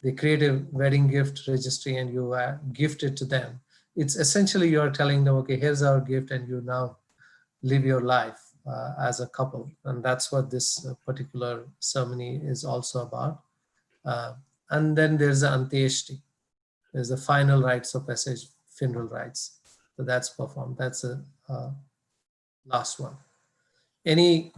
they create a wedding gift registry and you gift it to them. It's essentially you're telling them, okay, here's our gift, and you now live your life as a couple. And that's what this particular ceremony is also about. And then there's the Antyeshti. There's the final rites of passage, funeral rites. So that's performed. That's the last one. Any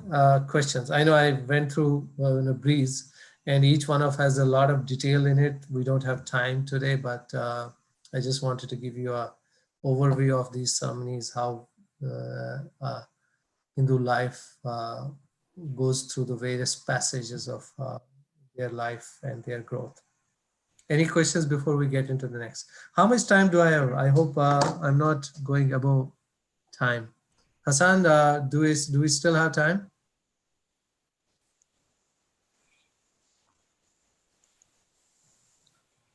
questions? I know I went through in a breeze, and each one has a lot of detail in it. We don't have time today, but I just wanted to give you an overview of these ceremonies, how Hindu life goes through the various passages of their life and their growth. Any questions before we get into the next? How much time do I have? I hope I'm not going above time. Hassan, do we still have time?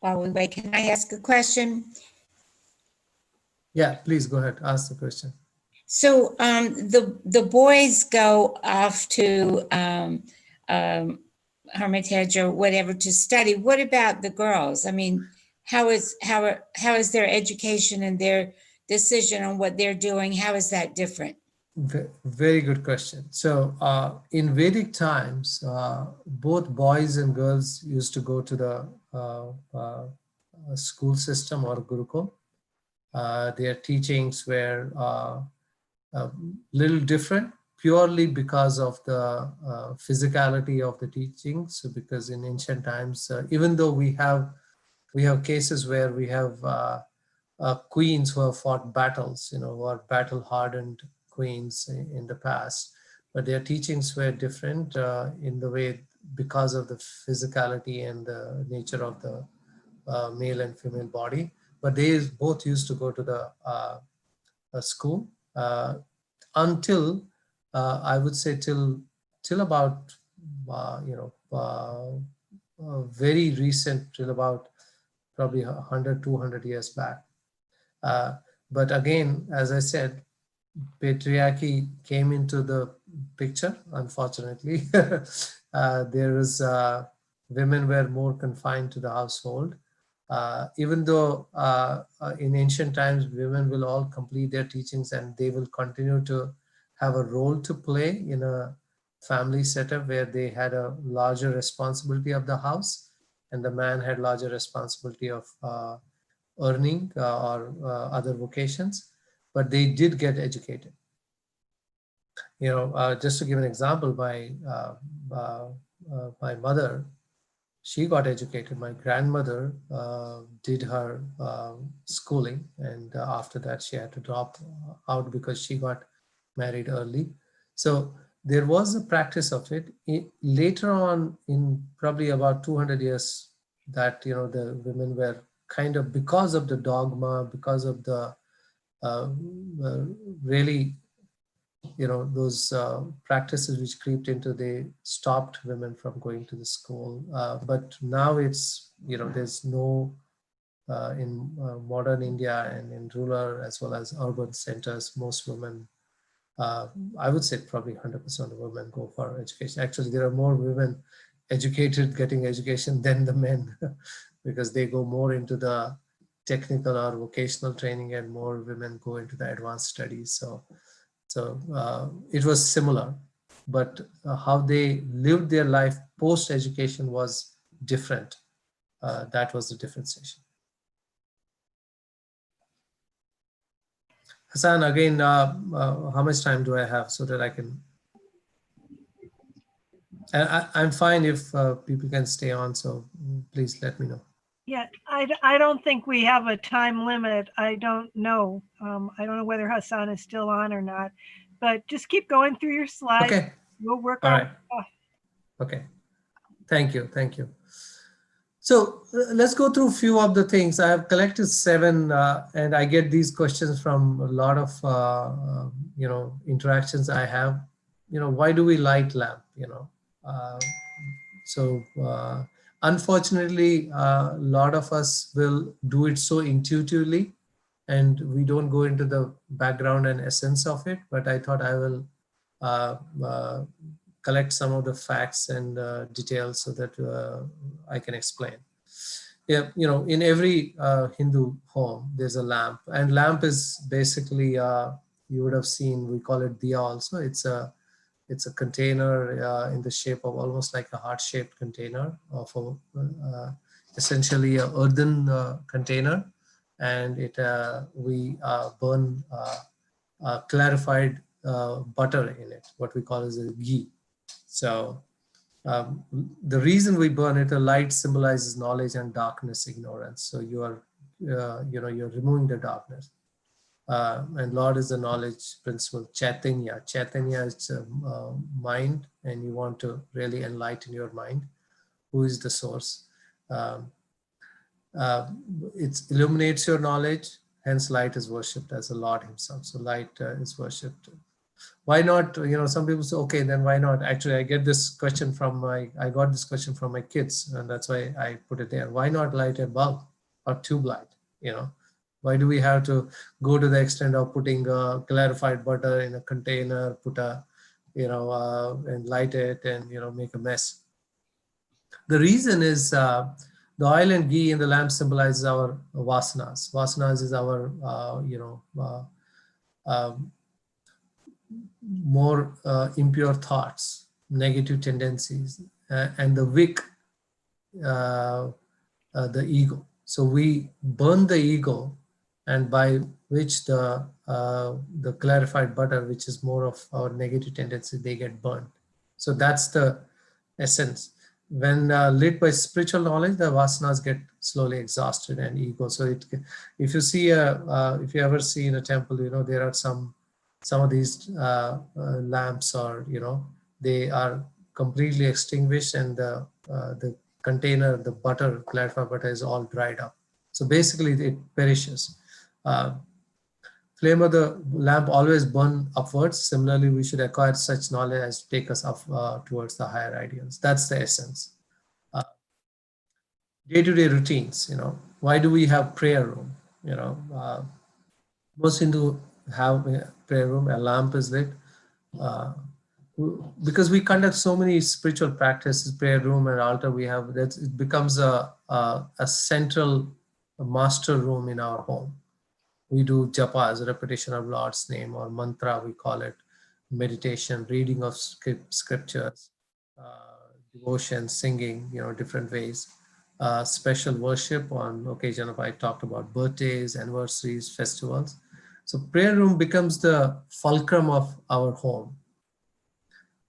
While we wait, can I ask a question? Yeah, please go ahead. Ask the question. So the boys go off to Hermitage or whatever to study. What about the girls? I mean, how is their education and their decision on what they're doing? How is that different? Very good question. So in Vedic times, both boys and girls used to go to the school system or Gurukul. Their teachings were a little different, purely because of the physicality of the teachings, because in ancient times, even though we have cases where we have queens who have fought battles, who are battle-hardened queens in the past, but their teachings were different in the way, because of the physicality and the nature of the male and female body. But they both used to go to the school until I would say till about very recent, till about probably 100, 200 years back. But again, as I said, patriarchy came into the picture, unfortunately. There is women were more confined to the household. Even though in ancient times, women will all complete their teachings and they will continue to have a role to play in a family setup where they had a larger responsibility of the house, and the man had larger responsibility of earning or other vocations, but they did get educated. Just to give an example, my mother, she got educated. My grandmother did her schooling, and after that she had to drop out because she got married early. So there was a practice of it. Later on, in probably about 200 years, that the women were kind of, because of the dogma, because of the really those practices which creeped into, they stopped women from going to the school. But now it's, there's no, in modern India and in rural as well as urban centers, most women, I would say probably 100% of women go for education. Actually, there are more women educated getting education than the men because they go more into the technical or vocational training, and more women go into the advanced studies. So it was similar, but how they lived their life post-education was different. That was the differentiation. Hassan, again, how much time do I have so that I can? I'm fine if people can stay on, so please let me know. Yeah, I don't think we have a time limit. I don't know. I don't know whether Hassan is still on or not, but just keep going through your slides. Okay. We'll work All on right. Okay. Thank you. Thank you. So let's go through a few of the things. I have collected 7, and I get these questions from a lot of interactions I have. Why do we light lamp? Unfortunately, a lot of us will do it so intuitively, and we don't go into the background and essence of it. But I thought I will collect some of the facts and details so that I can explain. Yeah, in every Hindu home, there's a lamp, and lamp is basically, you would have seen, we call it diya also. It's a container in the shape of almost like a heart-shaped container of essentially a earthen container, and we burn clarified butter in it, what we call as a ghee. So the reason we burn it, the light symbolizes knowledge and darkness, ignorance. So you are, you're removing the darkness. And Lord is the knowledge principle, Chaitanya. Chaitanya is mind, and you want to really enlighten your mind. Who is the source? It illuminates your knowledge, hence light is worshipped as the Lord himself. So light is worshipped. Why not, some people say, okay, then why not? Actually, I got this question from my kids, and that's why I put it there. Why not light a bulb or tube light? Why do we have to go to the extent of putting clarified butter in a container, put and light it and, make a mess? The reason is the oil and ghee in the lamp symbolizes our vasanas. Vasanas is our, more impure thoughts, negative tendencies, and the wick, the ego. So we burn the ego and by which the clarified butter, which is more of our negative tendency, they get burnt. So that's the essence. When lit by spiritual knowledge, the vasanas get slowly exhausted and ego. So if you see if you ever see in a temple, there are some of these lamps, or they are completely extinguished, and the container, the butter, clarified butter, is all dried up. So basically it perishes. Flame of the lamp always burn upwards. Similarly, we should acquire such knowledge as to take us up towards the higher ideals. That's the essence. Day-to-day routines, why do we have prayer room? Most Hindu have a prayer room, a lamp is lit. Because we conduct so many spiritual practices, prayer room and altar, it becomes a central master room in our home. We do japa as a repetition of Lord's name, or mantra, we call it, meditation, reading of scriptures, devotion, singing, different ways, special worship on occasion of, I talked about birthdays, anniversaries, festivals. So prayer room becomes the fulcrum of our home.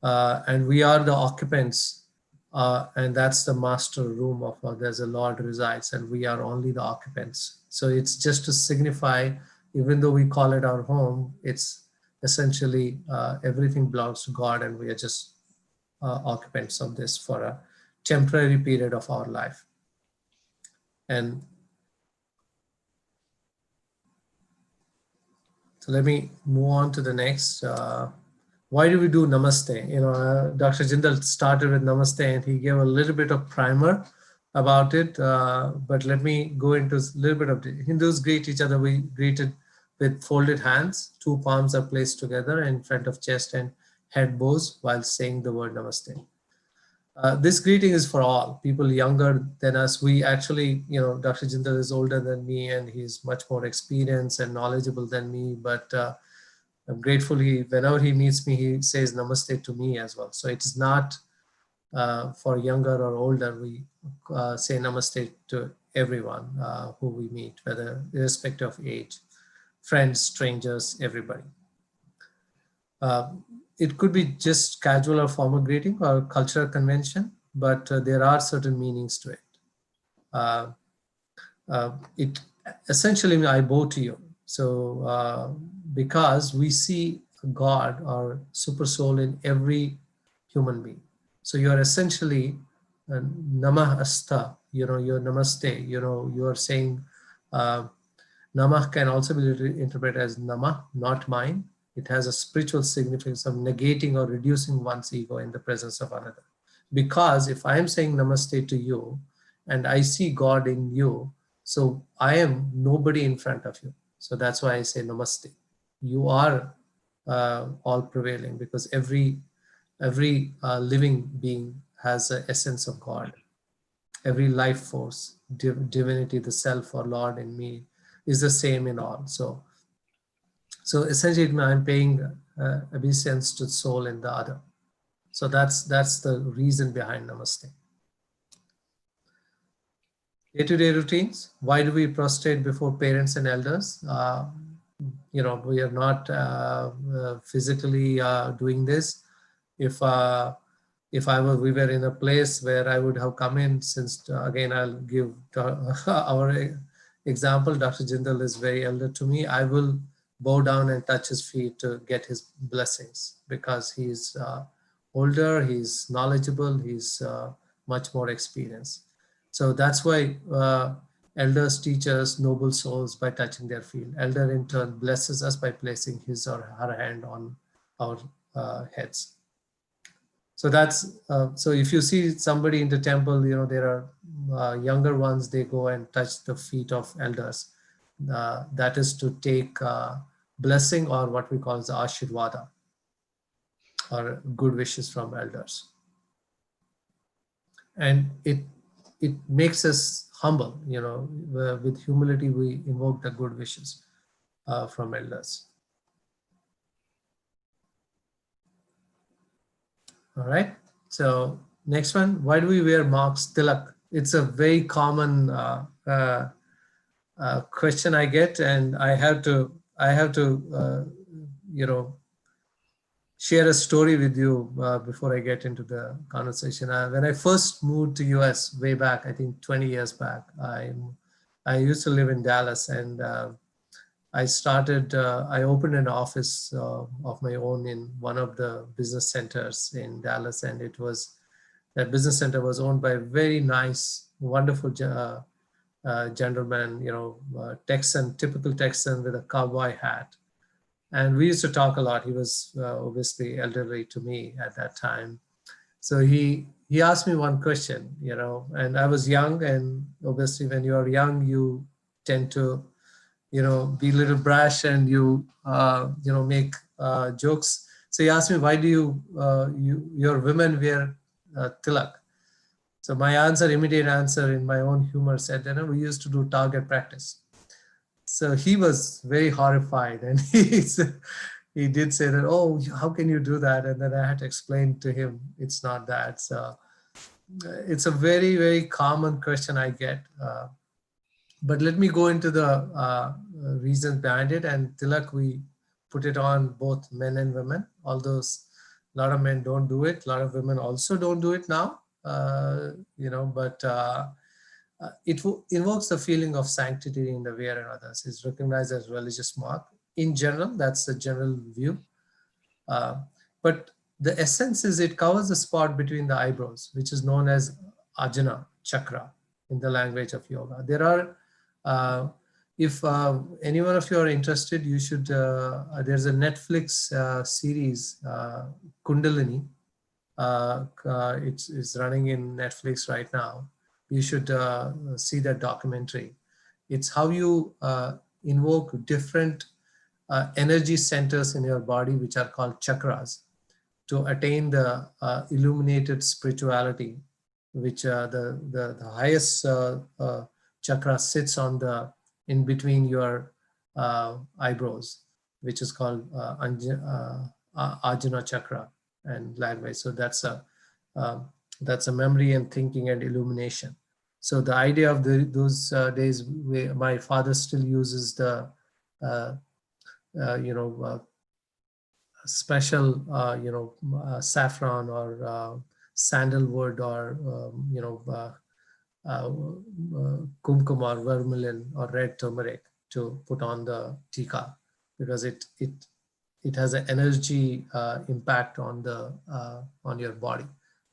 And we are the occupants, and that's the master room of there's a Lord resides, and we are only the occupants. So it's just to signify, even though we call it our home, it's essentially everything belongs to God, and we are just occupants of this for a temporary period of our life. And so let me move on to the next. Why do we do Namaste? Dr. Jindal started with Namaste, and he gave a little bit of primer about it. But let me go into a little bit of it. Hindus greet each other. We greeted with folded hands. Two palms are placed together in front of chest and head bows while saying the word Namaste. This greeting is for all people younger than us. We actually, Dr. Jindal is older than me, and he's much more experienced and knowledgeable than me. But I'm grateful whenever he meets me, he says Namaste to me as well. So it is not for younger or older. We say Namaste to everyone who we meet, whether irrespective of age, friends, strangers, everybody. It could be just casual or formal greeting or cultural convention, but there are certain meanings to it. It essentially means I bow to you. So because we see God or super soul in every human being. So you are essentially Namah Asta, your Namaste, you are saying Namah can also be interpreted as Namah, not mine. It has a spiritual significance of negating or reducing one's ego in the presence of another. Because if I am saying Namaste to you and I see God in you, so I am nobody in front of you. So that's why I say Namaste. You are all prevailing, because every living being has an essence of God. Every life force, divinity, the self or Lord in me is the same in all. So essentially, I'm paying obeisance to soul in the other. So that's the reason behind Namaste. Day-to-day routines. Why do we prostrate before parents and elders? We are not physically doing this. If we were in a place where I would have come in, since again I'll give our example. Dr. Jindal is very elder to me. I will bow down and touch his feet to get his blessings, because he's older, he's knowledgeable, he's much more experienced. So that's why elders teach us noble souls by touching their feet. Elder in turn blesses us by placing his or her hand on our heads. So that's so if you see somebody in the temple, there are younger ones, they go and touch the feet of elders. That is to take blessing, or what we call the Ashirvada, or good wishes from elders. And it makes us humble, with humility we invoke the good wishes from elders. All right, so next one, why do we wear marks, tilak? It's a very common question I get, and I have to you know, share a story with you before I get into the conversation. When I first moved to US way back, I think 20 years back, I used to live in Dallas, and I opened an office of my own in one of the business centers in Dallas, and that business center was owned by a very nice, wonderful gentleman, you know, Texan, typical Texan with a cowboy hat. And we used to talk a lot. He was obviously elderly to me at that time. So he asked me one question, you know, and I was young, and obviously when you're young, you tend to, you know, be a little brash, and you know, make jokes. So he asked me, why do your women wear tilak? So my immediate answer in my own humor said, you know, we used to do target practice. So he was very horrified, and he did say that, oh, how can you do that? And then I had to explain to him, it's not that. So it's a very, very common question I get. But let me go into the reasons behind it. And tilak, we put it on both men and women, although a lot of men don't do it. A lot of women also don't do it now, you know, but it invokes the feeling of sanctity in the wearer and others. It's recognized as religious mark. In general, that's the general view. But the essence is it covers the spot between the eyebrows, which is known as Ajna chakra in the language of yoga. There are, if any one of you are interested, you should, there's a Netflix series, Kundalini. It's running in Netflix right now. You should see that documentary. It's how you invoke different energy centers in your body, which are called chakras, to attain the illuminated spirituality, which the highest chakra sits on in between your eyebrows, which is called Ajna chakra and language. So that's a memory and thinking and illumination. So the idea of those days, my father still uses the you know, special you know, saffron or sandalwood or you know, kumkum or vermilion or red turmeric to put on the tika, because it has an energy impact on your body.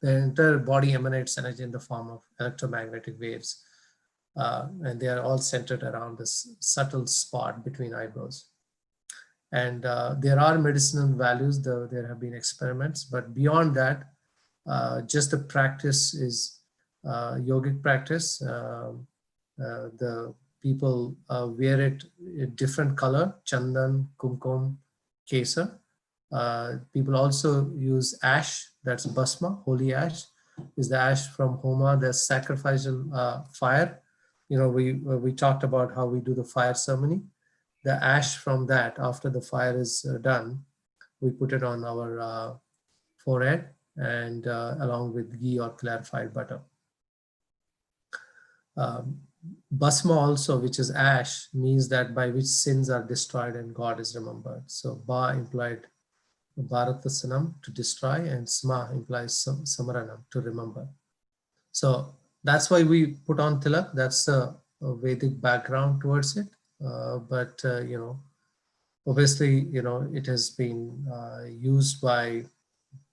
The entire body emanates energy in the form of electromagnetic waves, and they are all centered around this subtle spot between eyebrows. And there are medicinal values, there have been experiments, but beyond that, just the practice is yogic practice. The people wear it in different color, chandan, kumkum, kesar. People also use ash, that's bhasma, holy ash, is the ash from Homa, the sacrificial fire. You know, we talked about how we do the fire ceremony. The ash from that, after the fire is done, we put it on our forehead, and along with ghee or clarified butter. Bhasma also, which is ash, means that by which sins are destroyed and God is remembered. So Ba implied Bharatasanam, to destroy, and Sma implies Samaranam, to remember. So that's why we put on tilak. That's a Vedic background towards it. But you know, obviously, you know, it has been used by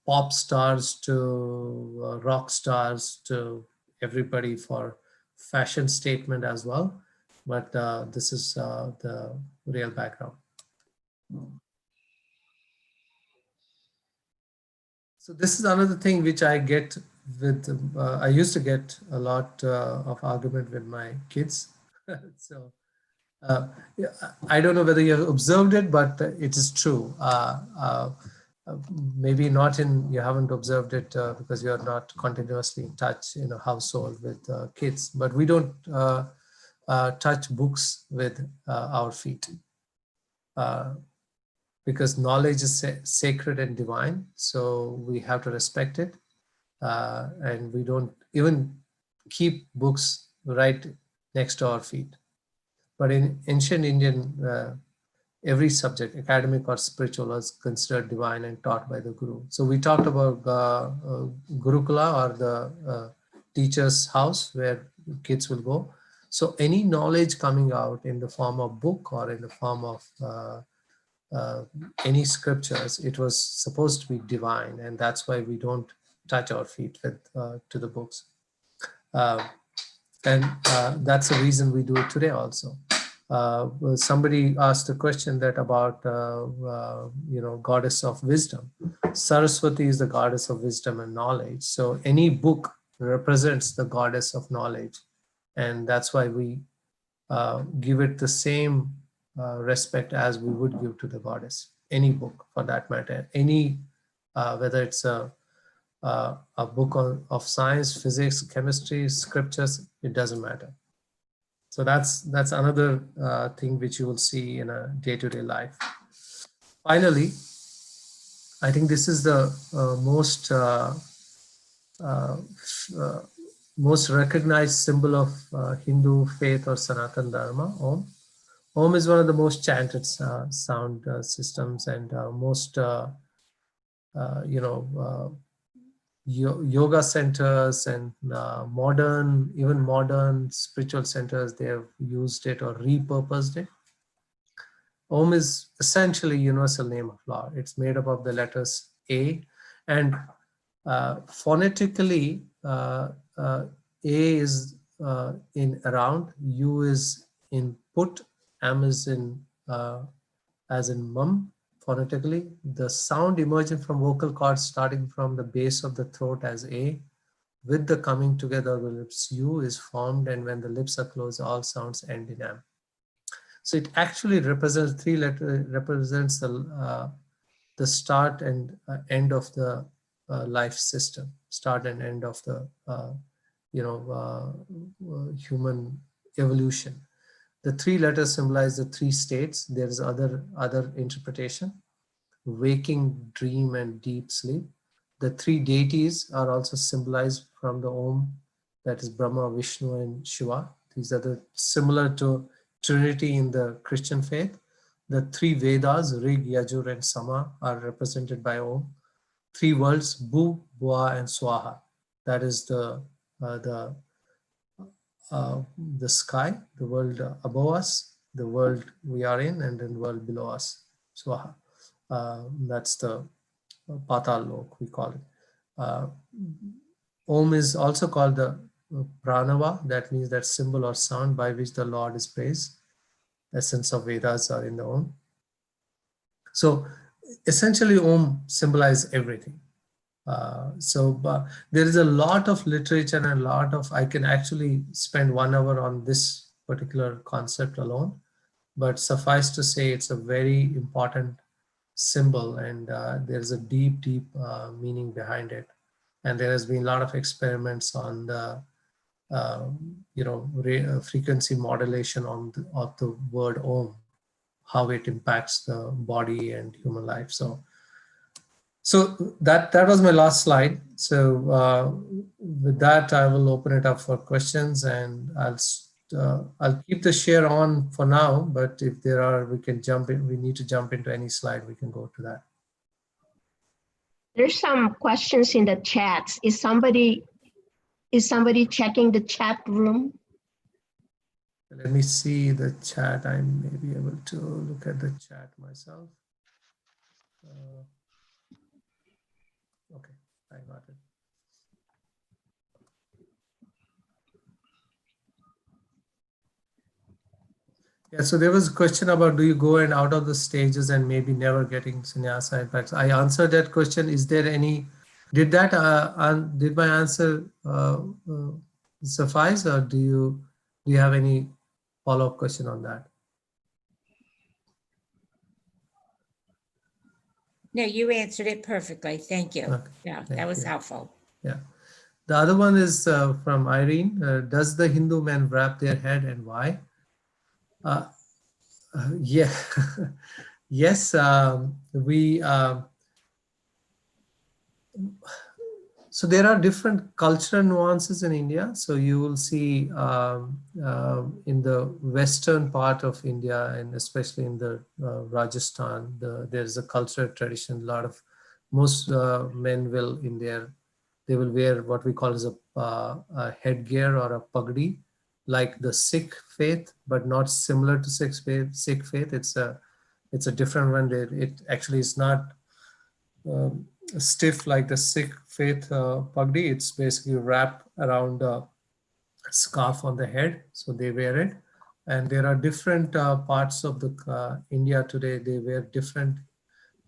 pop stars to rock stars to everybody for fashion statement as well. But this is the real background. So this is another thing which I get with, I used to get a lot of argument with my kids. So I don't know whether you have observed it, but it is true. Maybe not you haven't observed it because you're not continuously in touch in a household with kids, but we don't touch books with our feet. Because knowledge is sacred and divine, so we have to respect it. And we don't even keep books right next to our feet. But in ancient Indian, every subject, academic or spiritual, was considered divine and taught by the guru. So we talked about Gurukula, or the teacher's house where kids will go. So any knowledge coming out in the form of book or in the form of any scriptures, it was supposed to be divine, and that's why we don't touch our feet with to the books. And that's the reason we do it today also. Somebody asked a question that about goddess of wisdom. Saraswati is the goddess of wisdom and knowledge. So any book represents the goddess of knowledge, and that's why we give it the same respect as we would give to the goddess. Any book, for that matter, any whether it's a book of science, physics, chemistry, scriptures, it doesn't matter. So that's another thing which you will see in a day-to-day life. Finally, I think this is the most recognized symbol of Hindu faith or Sanatana Dharma, Om. Om is one of the most chanted sound systems, and most yoga centers and even modern spiritual centers, they have used it or repurposed it. Om is essentially universal name of Lord. It's made up of the letters A, and phonetically A is in around, U is in put, M is in as in mum. Phonetically, the sound emerging from vocal cords starting from the base of the throat as A, with the coming together of the lips, U is formed, and when the lips are closed, all sounds end in M. So it actually represents represents the start and end of the life system, start and end of the human evolution. The three letters symbolize the three states. There is other interpretation: waking, dream, and deep sleep. The three deities are also symbolized from the Om, that is Brahma, Vishnu, and Shiva. These are similar to Trinity in the Christian faith. The three Vedas, Rig, Yajur, and Sama, are represented by Om. Three worlds, Bhu, Bua, and Swaha. That is the sky, the world above us, the world we are in, and then the world below us, Swaha. That's the Patal Lok, we call it. Om is also called the Pranava, that means that symbol or sound by which the Lord is praised. Essence of Vedas are in the Om. So essentially Om symbolizes everything. There is a lot of literature and a lot of, I can actually spend 1 hour on this particular concept alone, but suffice to say it's a very important symbol, and there's a deep meaning behind it. And there has been a lot of experiments on the frequency modulation of the word Om, how it impacts the body and human life. So that was my last slide. So with that, I will open it up for questions, and I'll keep the share on for now, but if there are, we can jump in. We need to jump into any slide, we can go to that. There's some questions in the chats. Is somebody checking the chat room? Let me see the chat. I may be able to look at the chat myself. Okay, I got it. Yeah, so there was a question about, do you go and out of the stages and maybe never getting sannyasa impacts? I answered that question. Is there any, did my answer suffice, or do you have any follow-up question on that? No, you answered it perfectly. Thank you. Okay, Yeah, that was helpful. Yeah. The other one is from Irene. Does the Hindu men wrap their head, and why? Yeah. Yes, So there are different cultural nuances in India. So you will see in the western part of India, and especially in the Rajasthan, there's a cultural tradition. Most men will they will wear what we call as a headgear or a pagdi, like the Sikh faith, but not similar to Sikh faith. It's a different one. It actually is not stiff like the Sikh faith pagdi. It's basically wrapped around a scarf on the head, so they wear it. And there are different parts of the India today. They wear different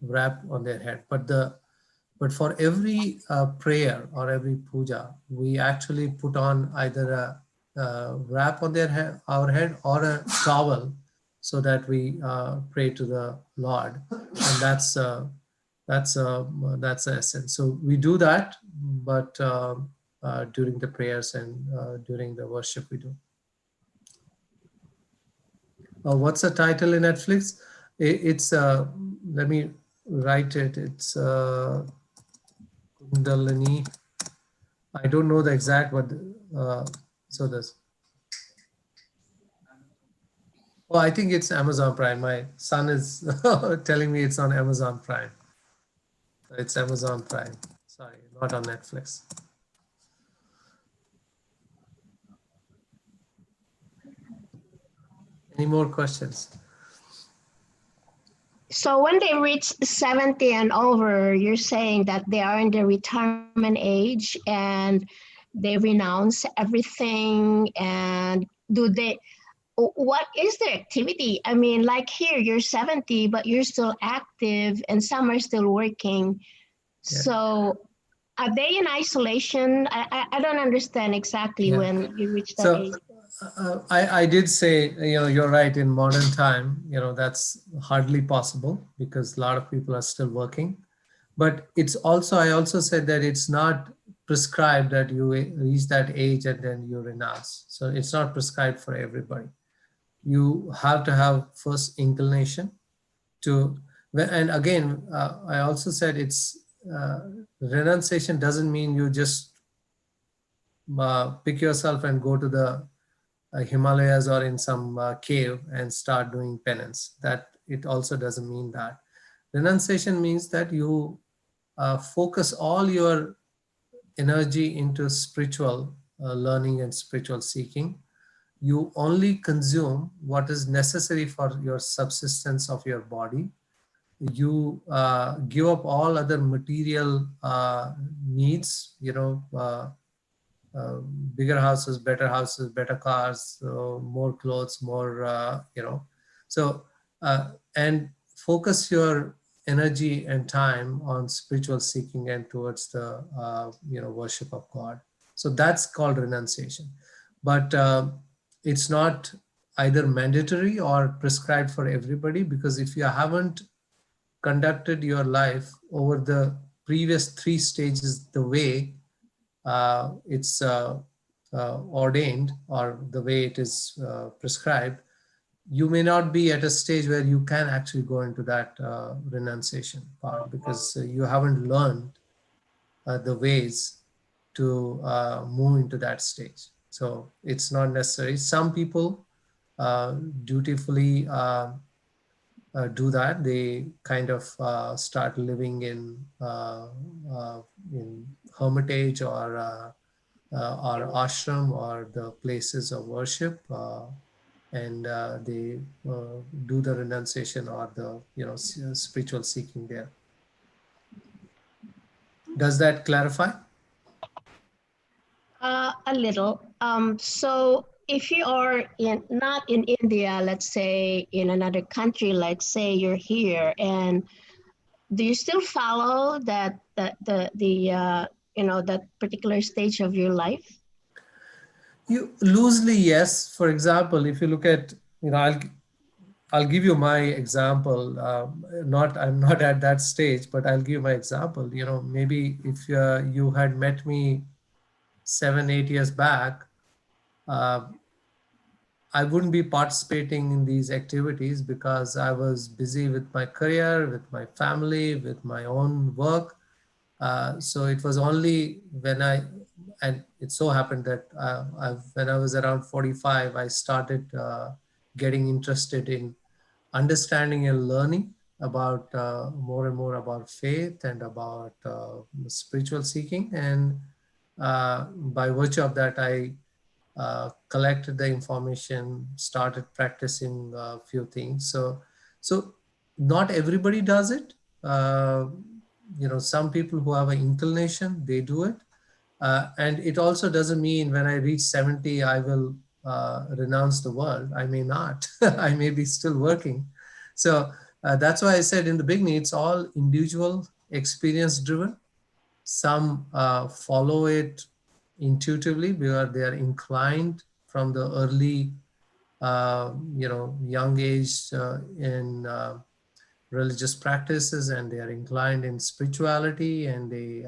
wrap on their head. But for every prayer or every puja, we actually put on either a wrap on our head or a towel, so that we pray to the Lord, and that's the essence. So we do that, but during the prayers and during the worship we do. What's the title in Netflix? It's let me write it. It's Kundalini. I don't know the exact, but so this. Oh, I think it's Amazon Prime. My son is telling me it's on Amazon Prime. It's Amazon Prime. Sorry, not on Netflix. Any more questions? So when they reach 70 and over, you're saying that they are in the retirement age and they renounce everything, and what is their activity? I mean, like here, you're 70, but you're still active and some are still working. Yeah. So are they in isolation? I don't understand exactly when you reach that age. I did say, you're right, in modern time, that's hardly possible because a lot of people are still working. But it's also, I also said that it's not prescribed that you reach that age and then you renounce. So it's not prescribed for everybody. You have to have first inclination to, and again, I also said it's renunciation doesn't mean you just pick yourself and go to the Himalayas or in some cave and start doing penance. That it also doesn't mean that. Renunciation means that you focus all your energy into spiritual learning and spiritual seeking. You only consume what is necessary for your subsistence of your body. You give up all other material needs, bigger houses, better cars, more clothes, more, So, and focus your energy and time on spiritual seeking and towards the, worship of God. So that's called renunciation. But it's not either mandatory or prescribed for everybody, because if you haven't conducted your life over the previous 3 stages the way it's ordained or the way it is prescribed, you may not be at a stage where you can actually go into that renunciation part, because you haven't learned the ways to move into that stage. So it's not necessary. Some people dutifully do that. They kind of start living in hermitage or ashram or the places of worship, and they do the renunciation or the spiritual seeking there. Does that clarify? A little. So if you are not in India, let's say in another country, like say you're here, and do you still follow that that particular stage of your life? You loosely, yes. For example, if you look at, I'll give you my example. I'm not at that stage, but I'll give you my example. Maybe if you had met me 7-8 years back, I wouldn't be participating in these activities because I was busy with my career, with my family, with my own work. So it was only when and it so happened that when I was around 45, I started getting interested in understanding and learning about more and more about faith and about spiritual seeking. And by virtue of that, I collected the information, started practicing a few things. So not everybody does it. Some people who have an inclination, they do it. And it also doesn't mean when I reach 70, I will renounce the world. I may not. I may be still working. So that's why I said in the beginning, it's all individual, experience driven. Some follow it intuitively because they are inclined from the early, young age in religious practices, and they are inclined in spirituality, and they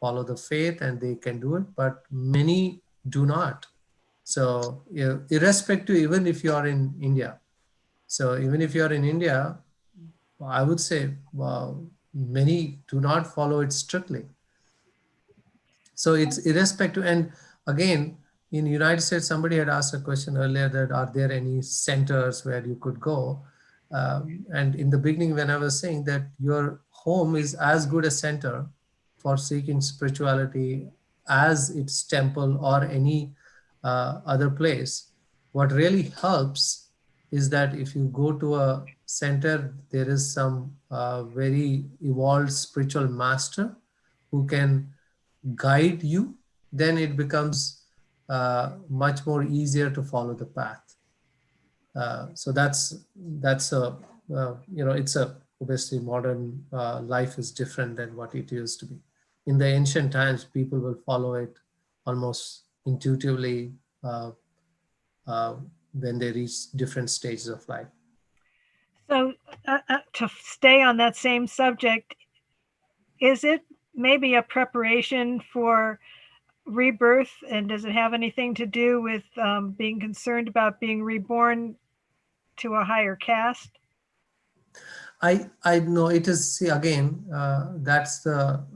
follow the faith, and they can do it. But many do not. So irrespective, even if you are in India. So even if you are in India, I would say many do not follow it strictly. So it's irrespective. And again, in the United States, somebody had asked a question earlier that are there any centers where you could go? And in the beginning, when I was saying that your home is as good a center for seeking spirituality as its temple or any other place, what really helps is that if you go to a center, there is some very evolved spiritual master who can guide you, then it becomes much more easier to follow the path. So that's a it's a obviously modern life is different than what it used to be. In the ancient times, people will follow it almost intuitively uh, when they reach different stages of life. So to stay on that same subject, is it maybe a preparation for rebirth? And does it have anything to do with being concerned about being reborn to a higher caste? I know it is. See, again, that's a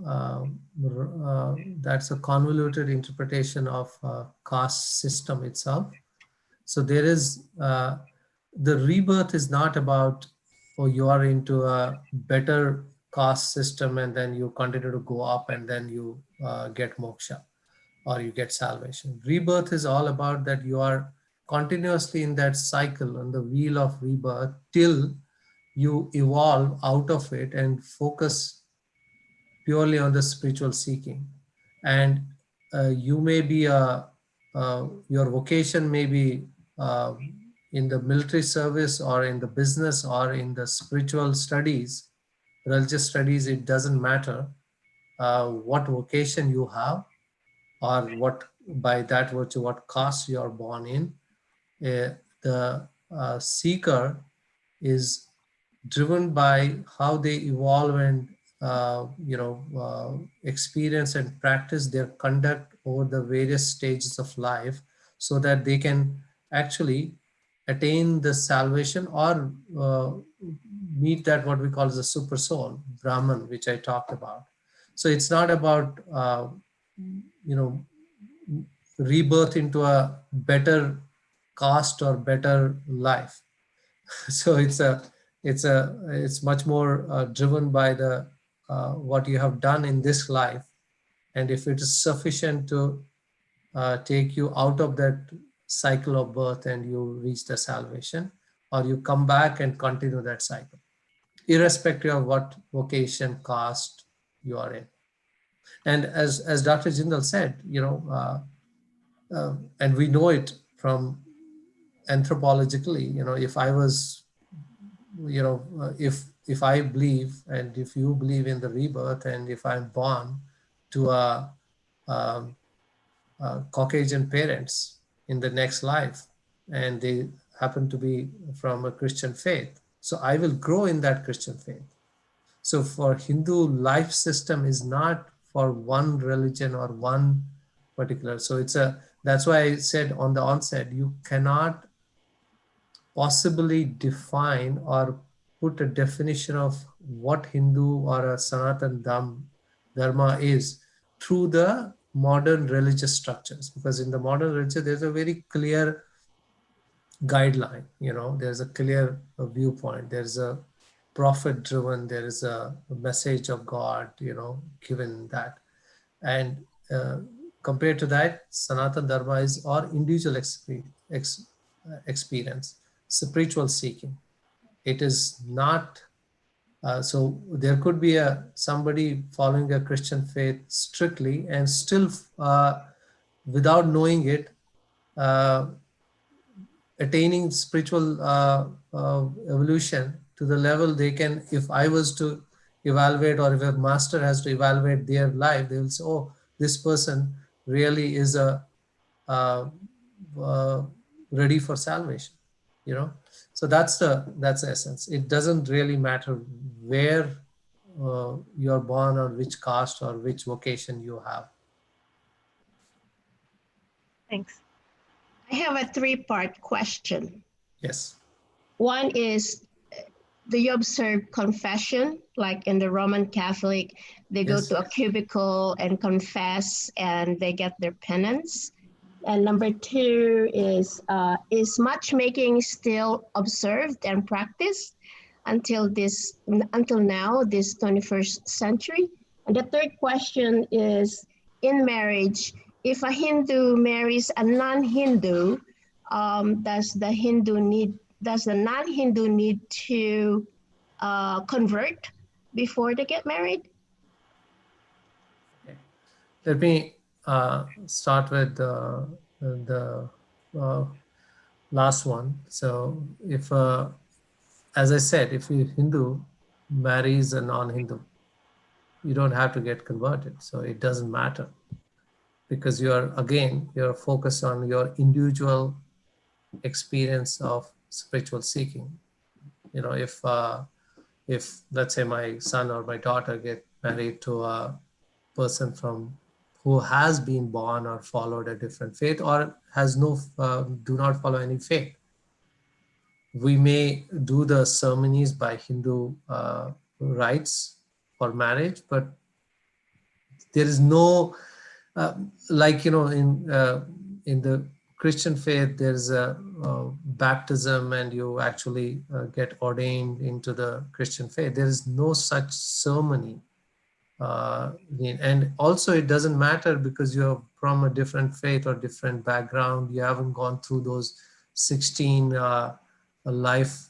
convoluted interpretation of caste system itself. So there is the rebirth is not about, oh, you are into a better caste system and then you continue to go up and then you get moksha or you get salvation. Rebirth is all about that you are continuously in that cycle on the wheel of rebirth till you evolve out of it and focus purely on the spiritual seeking. And you may be your vocation may be in the military service or in the business or in the spiritual studies, religious studies. It doesn't matter what vocation you have or what, by that virtue, what caste you are born in. The seeker is driven by how they evolve and experience and practice their conduct over the various stages of life, so that they can actually attain the salvation or meet that what we call as a super soul, Brahman, which I talked about. So it's not about rebirth into a better caste or better life. So it's much more driven by the what you have done in this life, and if it is sufficient to take you out of that cycle of birth and you reach the salvation, or you come back and continue that cycle, irrespective of what vocation, caste you are in. And as Dr. Jindal said, and we know it from anthropologically, if I was, if I believe and if you believe in the rebirth, and if I'm born to um, Caucasian parents in the next life, and they happen to be from a Christian faith, so I will grow in that Christian faith. So for Hindu, life system is not for one religion or one particular. So that's why I said on the onset, you cannot possibly define or put a definition of what Hindu or a Sanatan Dham dharma is through the modern religious structures, because in the modern religion there's a very clear guideline, there's a clear viewpoint, there's a prophet driven, there is a message of God, given that. And compared to that, Sanatan Dharma is our individual experience, spiritual seeking. It is not, so there could be somebody following a Christian faith strictly and still without knowing it, attaining spiritual evolution to the level they can, if I was to evaluate, or if a master has to evaluate their life, they will say, oh, this person really is ready for salvation, So that's the essence. It doesn't really matter where you're born, or which caste or which vocation you have. Thanks. I have a three-part question. Yes. One is, do you observe confession? Like in the Roman Catholic, they go Yes. to a cubicle and confess and they get their penance. And number two is matchmaking still observed and practiced until now, this 21st century? And the third question is, in marriage, if a Hindu marries a non-Hindu, does the non-Hindu need to convert before they get married? Let me start with the last one. So if, as I said, if a Hindu marries a non-Hindu, you don't have to get converted. So it doesn't matter, because you're focused on your individual experience of spiritual seeking. If let's say my son or my daughter get married to a person who has been born or followed a different faith, or has do not follow any faith, we may do the ceremonies by Hindu rites for marriage, but there is no in the Christian faith, there's a baptism, and you actually get ordained into the Christian faith. There is no such ceremony. And also it doesn't matter, because you're from a different faith or different background. You haven't gone through those 16 life,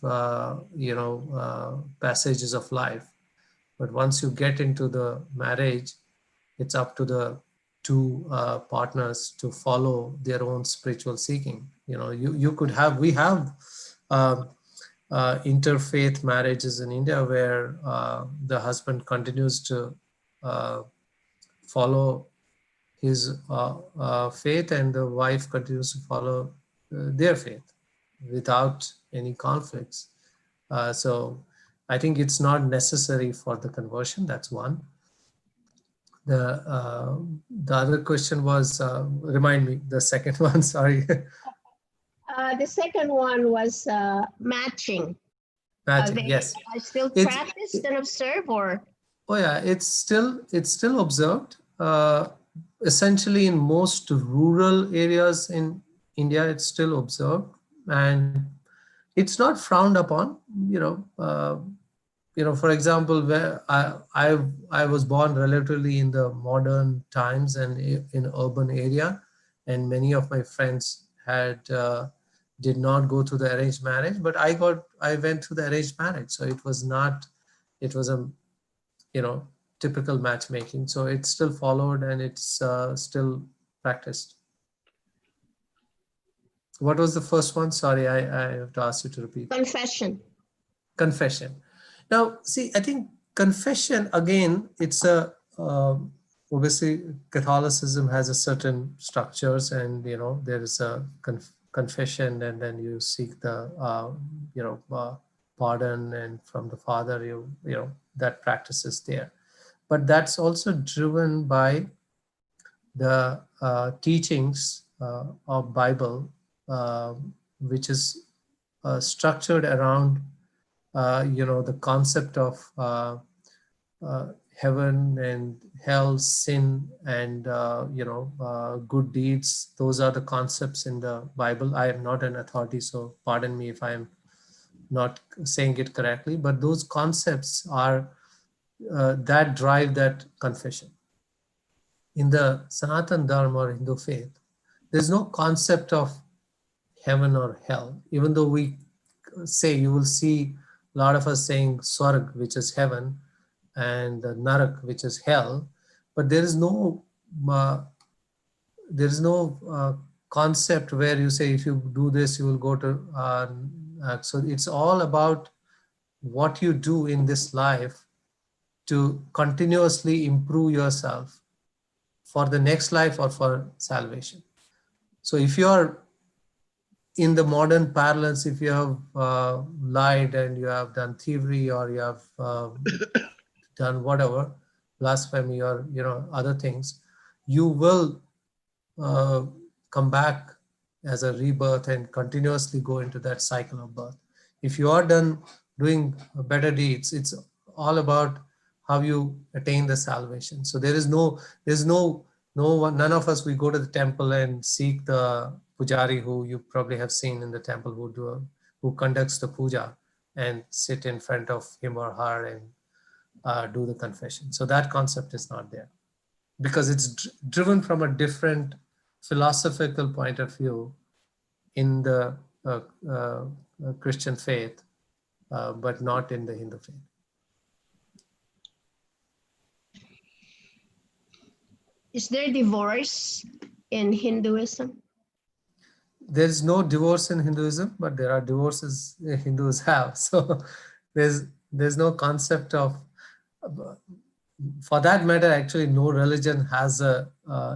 passages of life. But once you get into the marriage, it's up to the two partners to follow their own spiritual seeking. We have interfaith marriages in India, where the husband continues to follow his faith, and the wife continues to follow their faith without any conflicts. So I think it's not necessary for the conversion. That's one. The other question was, remind me, the second one, sorry. The second one was matching. Matching, yes. Are still practiced and observed, or? Oh yeah, it's still observed. Essentially, in most rural areas in India, it's still observed, and it's not frowned upon. For example, where I was born relatively in the modern times and in urban area, and many of my friends did not go to the arranged marriage, but I went to the arranged marriage. So it was a typical matchmaking. So it's still followed, and it's still practiced. What was the first one? Sorry, I have to ask you to repeat. Confession. Now, see, I think confession, again, it's obviously Catholicism has a certain structures, and there is a confession, and then you seek the pardon, and from the Father, that practice is there. But that's also driven by the teachings of Bible, which is structured around the concept of heaven and hell, sin and good deeds. Those are the concepts in the Bible. I am not an authority, so pardon me if I am not saying it correctly, but those concepts are that drive that confession. In the Sanatan Dharma or Hindu faith, there's no concept of heaven or hell, even though we say, you will see a lot of us saying Swarg, which is heaven, and Narak, which is hell, but there is no concept where you say if you do this you will go to so it's all about what you do in this life to continuously improve yourself for the next life or for salvation. So if you are in the modern parlance, if you have lied and you have done thievery or you have done whatever, blasphemy or other things, you will come back as a rebirth and continuously go into that cycle of birth. If you are done doing better deeds, it's all about how you attain the salvation. So there's no one, none of us, we go to the temple and seek the pujari who you probably have seen in the temple who conducts the puja and sit in front of him or her and do the confession. So that concept is not there because it's driven from a different philosophical point of view in the Christian faith, but not in the Hindu faith. Is there divorce in Hinduism? There's no divorce in Hinduism, but there are divorces Hindus have. So there's no concept of, for that matter, actually no religion has a,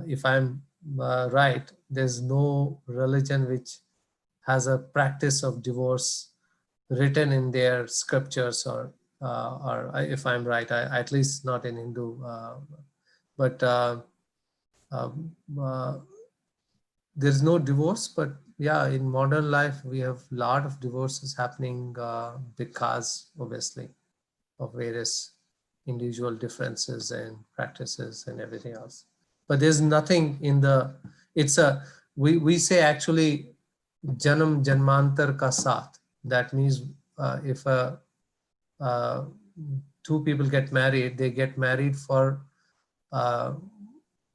if I'm right, there's no religion which has a practice of divorce written in their scriptures or if I'm right, at least not in Hindu, but there's no divorce. But yeah, in modern life, we have a lot of divorces happening because obviously of various individual differences and practices and everything else. But there's nothing in the, we say actually janam janmantar ka saath. That means if two people get married, they get married for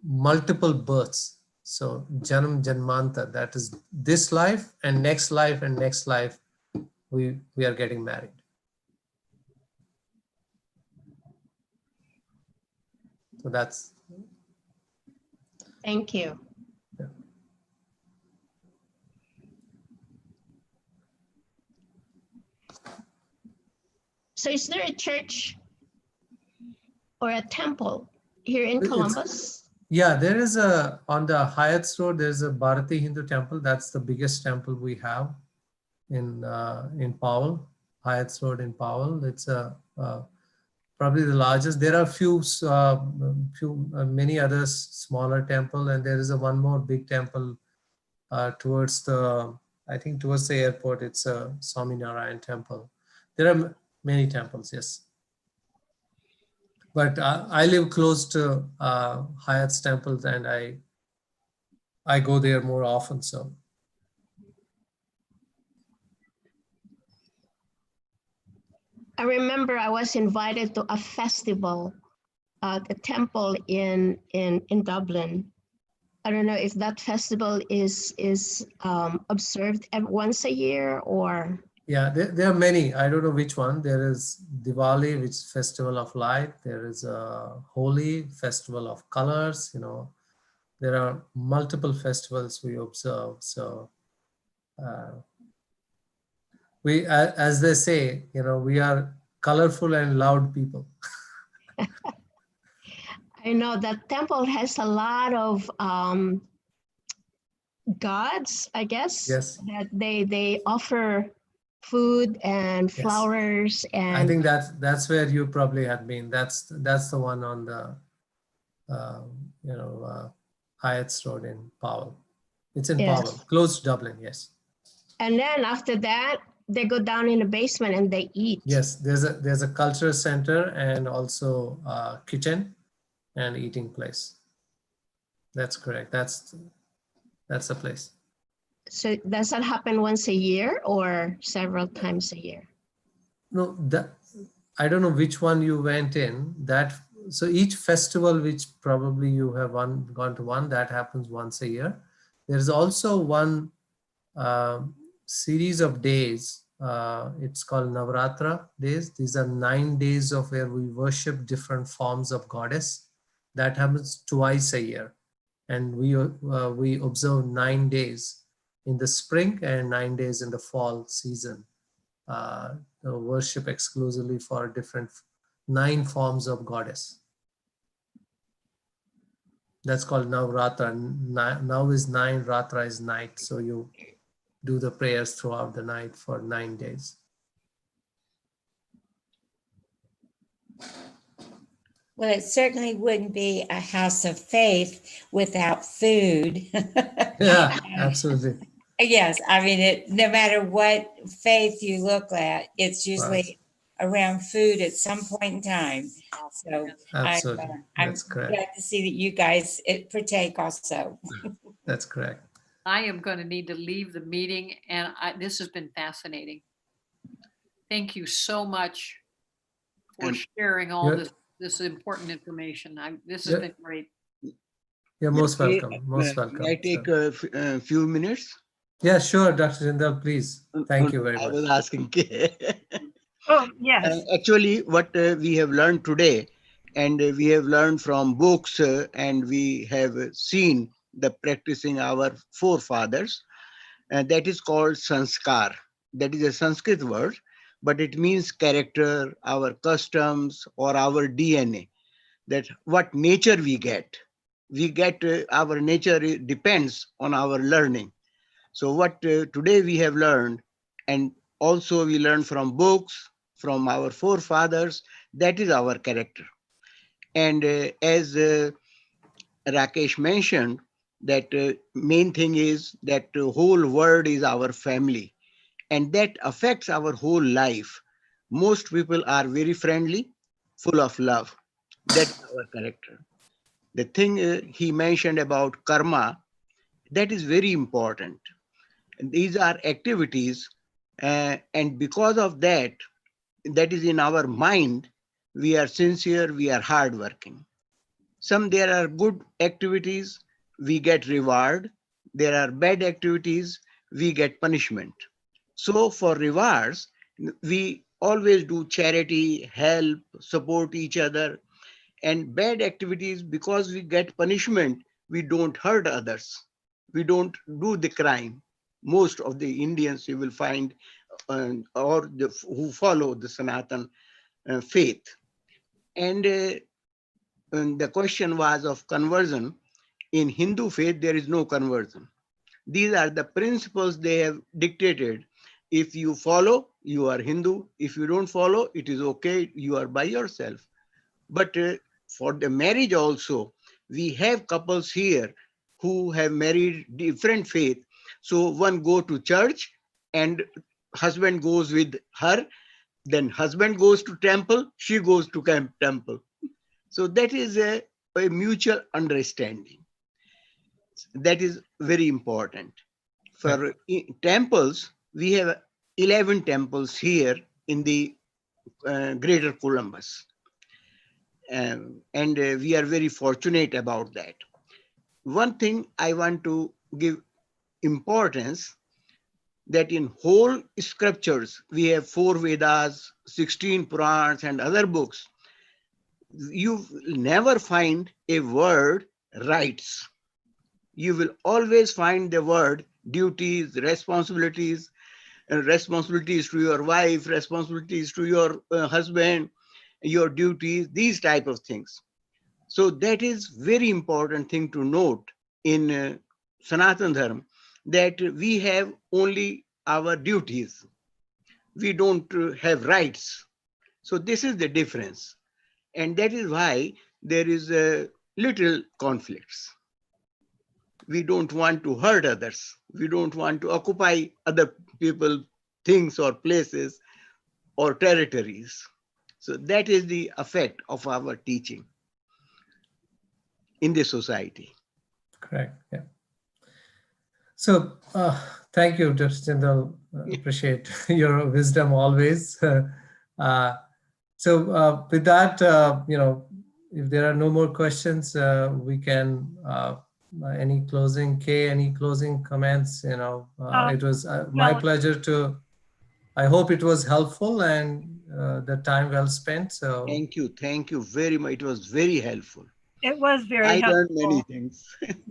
multiple births. So janam janmantar, that is this life and next life and next life, we are getting married. So that's. Thank you. Yeah. So is there a church or a temple here in Columbus? Yeah, there is on the Hyatt's Road, there's a Bharati Hindu temple. That's the biggest temple we have in Powell, Hyatt's Road in Powell. It's probably the largest. There are many others smaller temple, and there is one more big temple towards the airport. It's a Swaminarayan temple. There are many temples, yes. But I live close to Hyatt's temples, and I go there more often. So. I remember I was invited to a festival at a temple in Dublin. I don't know if that festival is observed once a year or. Yeah, there are many. I don't know which one. There is Diwali, which is Festival of Light. There is a Holi, Festival of Colors. There are multiple festivals we observe. So we, as they say, we are colorful and loud people. I know that temple has a lot of gods, I guess. Yes. That they offer food and flowers. Yes. And I think that's where you probably had been. That's the one on the Hyatt's Road in Powell. It's in Powell, close to Dublin, yes. And then after that, they go down in the basement and they eat. Yes, there's a cultural center and also kitchen and eating place. That's correct. That's the place. So does that happen once a year or several times a year? No, I don't know which one you went in. So each festival which probably you have gone to one, that happens once a year. There's also one series of days. It's called Navratra days. These are 9 days of where we worship different forms of goddess. That happens twice a year, and we observe 9 days in the spring and 9 days in the fall season. Worship exclusively for different 9 forms of goddess. That's called Navratra. Now is 9, Ratra is night. So you do the prayers throughout the night for 9 days. Well, it certainly wouldn't be a house of faith without food. Yeah, absolutely. Yes, I mean, no matter what faith you look at, it's usually around food at some point in time. So Absolutely. I'm That's correct. glad to see that you guys partake also. That's correct. I am going to need to leave the meeting, and this has been fascinating. Thank you so much for sharing all this important information. This has been great. You're most welcome. Most welcome. May I take a few minutes? Yeah, sure, Dr. Jindal, please. Thank you very much. I was asking. Oh, yes. Actually, what we have learned today, and we have learned from books, and we have seen the practicing our forefathers, and that is called sanskar. That is a Sanskrit word, but it means character, our customs, or our DNA. That what nature we get. We get our nature depends on our learning. So what today we have learned, and also we learn from books, from our forefathers, that is our character. And as Rakesh mentioned, that main thing is that the whole world is our family, and that affects our whole life. Most people are very friendly, full of love. That's our character. The thing he mentioned about karma, that is very important. These are activities, and because of that, that is in our mind, we are sincere, we are hardworking. There are good activities, we get reward. There are bad activities, we get punishment. So for rewards, we always do charity, help, support each other. And bad activities, because we get punishment, we don't hurt others. We don't do the crime. Most of the Indians you will find, who follow the Sanatan faith. And the question was of conversion. In Hindu faith, there is no conversion. These are the principles they have dictated. If you follow, you are Hindu. If you don't follow, it is okay. You are by yourself. But for the marriage also, we have couples here who have married different faith. So one go to church and husband goes with her. Then husband goes to temple, she goes to temple. So that is a mutual understanding. That is very important. For temples, we have 11 temples here in the greater Columbus. And we are very fortunate about that. One thing I want to give importance, that in whole scriptures, we have 4 Vedas, 16 Purans and other books. You never find a word rights. You will always find the word duties, responsibilities, responsibilities to your wife, responsibilities to your husband, your duties, these type of things. So that is very important thing to note in Sanatan Dharma, that we have only our duties. We don't have rights. So this is the difference. And that is why there is little conflicts. We don't want to hurt others. We don't want to occupy other people's things or places or territories. So that is the effect of our teaching in the society. Correct. Yeah. So thank you, Dr. Jindal. Appreciate your wisdom always. So with that, if there are no more questions, we can, any closing, Kay, any closing comments? It was my pleasure to, I hope it was helpful and the time well spent. So Thank you very much. It was very helpful. It was very I helpful. learned many things.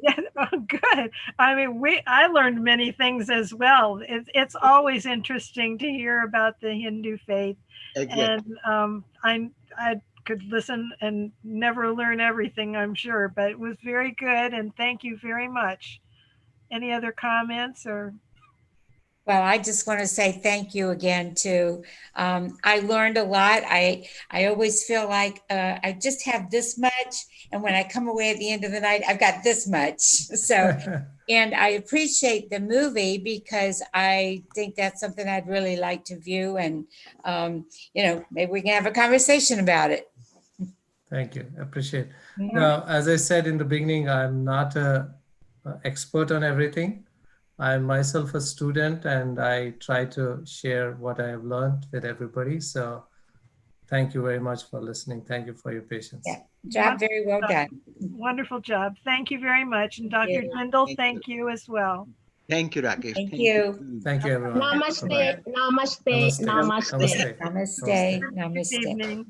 Yeah, oh, good. I mean, I learned many things as well. It's always interesting to hear about the Hindu faith, Exactly. and I could listen and never learn everything, I'm sure, but it was very good, and thank you very much. Any other comments or? Well, I just want to say thank you again too. I learned a lot. I always feel like I just have this much, and when I come away at the end of the night, I've got this much. So, and I appreciate the movie because I think that's something I'd really like to view, and maybe we can have a conversation about it. thank you. Appreciate. Mhm. Now, as I said in the beginning, I'm not an expert on everything. I'm myself a student and I try to share what I have learned with everybody. So thank you very much for listening. Thank you for your patience. Yeah, job very well done. Wonderful job. Thank you very much. And Dr. Jindal, thank you as well. Thank you, Rakesh. Thank you. Thank you, everyone. Namaste, Bye-bye. namaste, Namaste. namaste. Namaste. Namaste. Good Namaste. evening.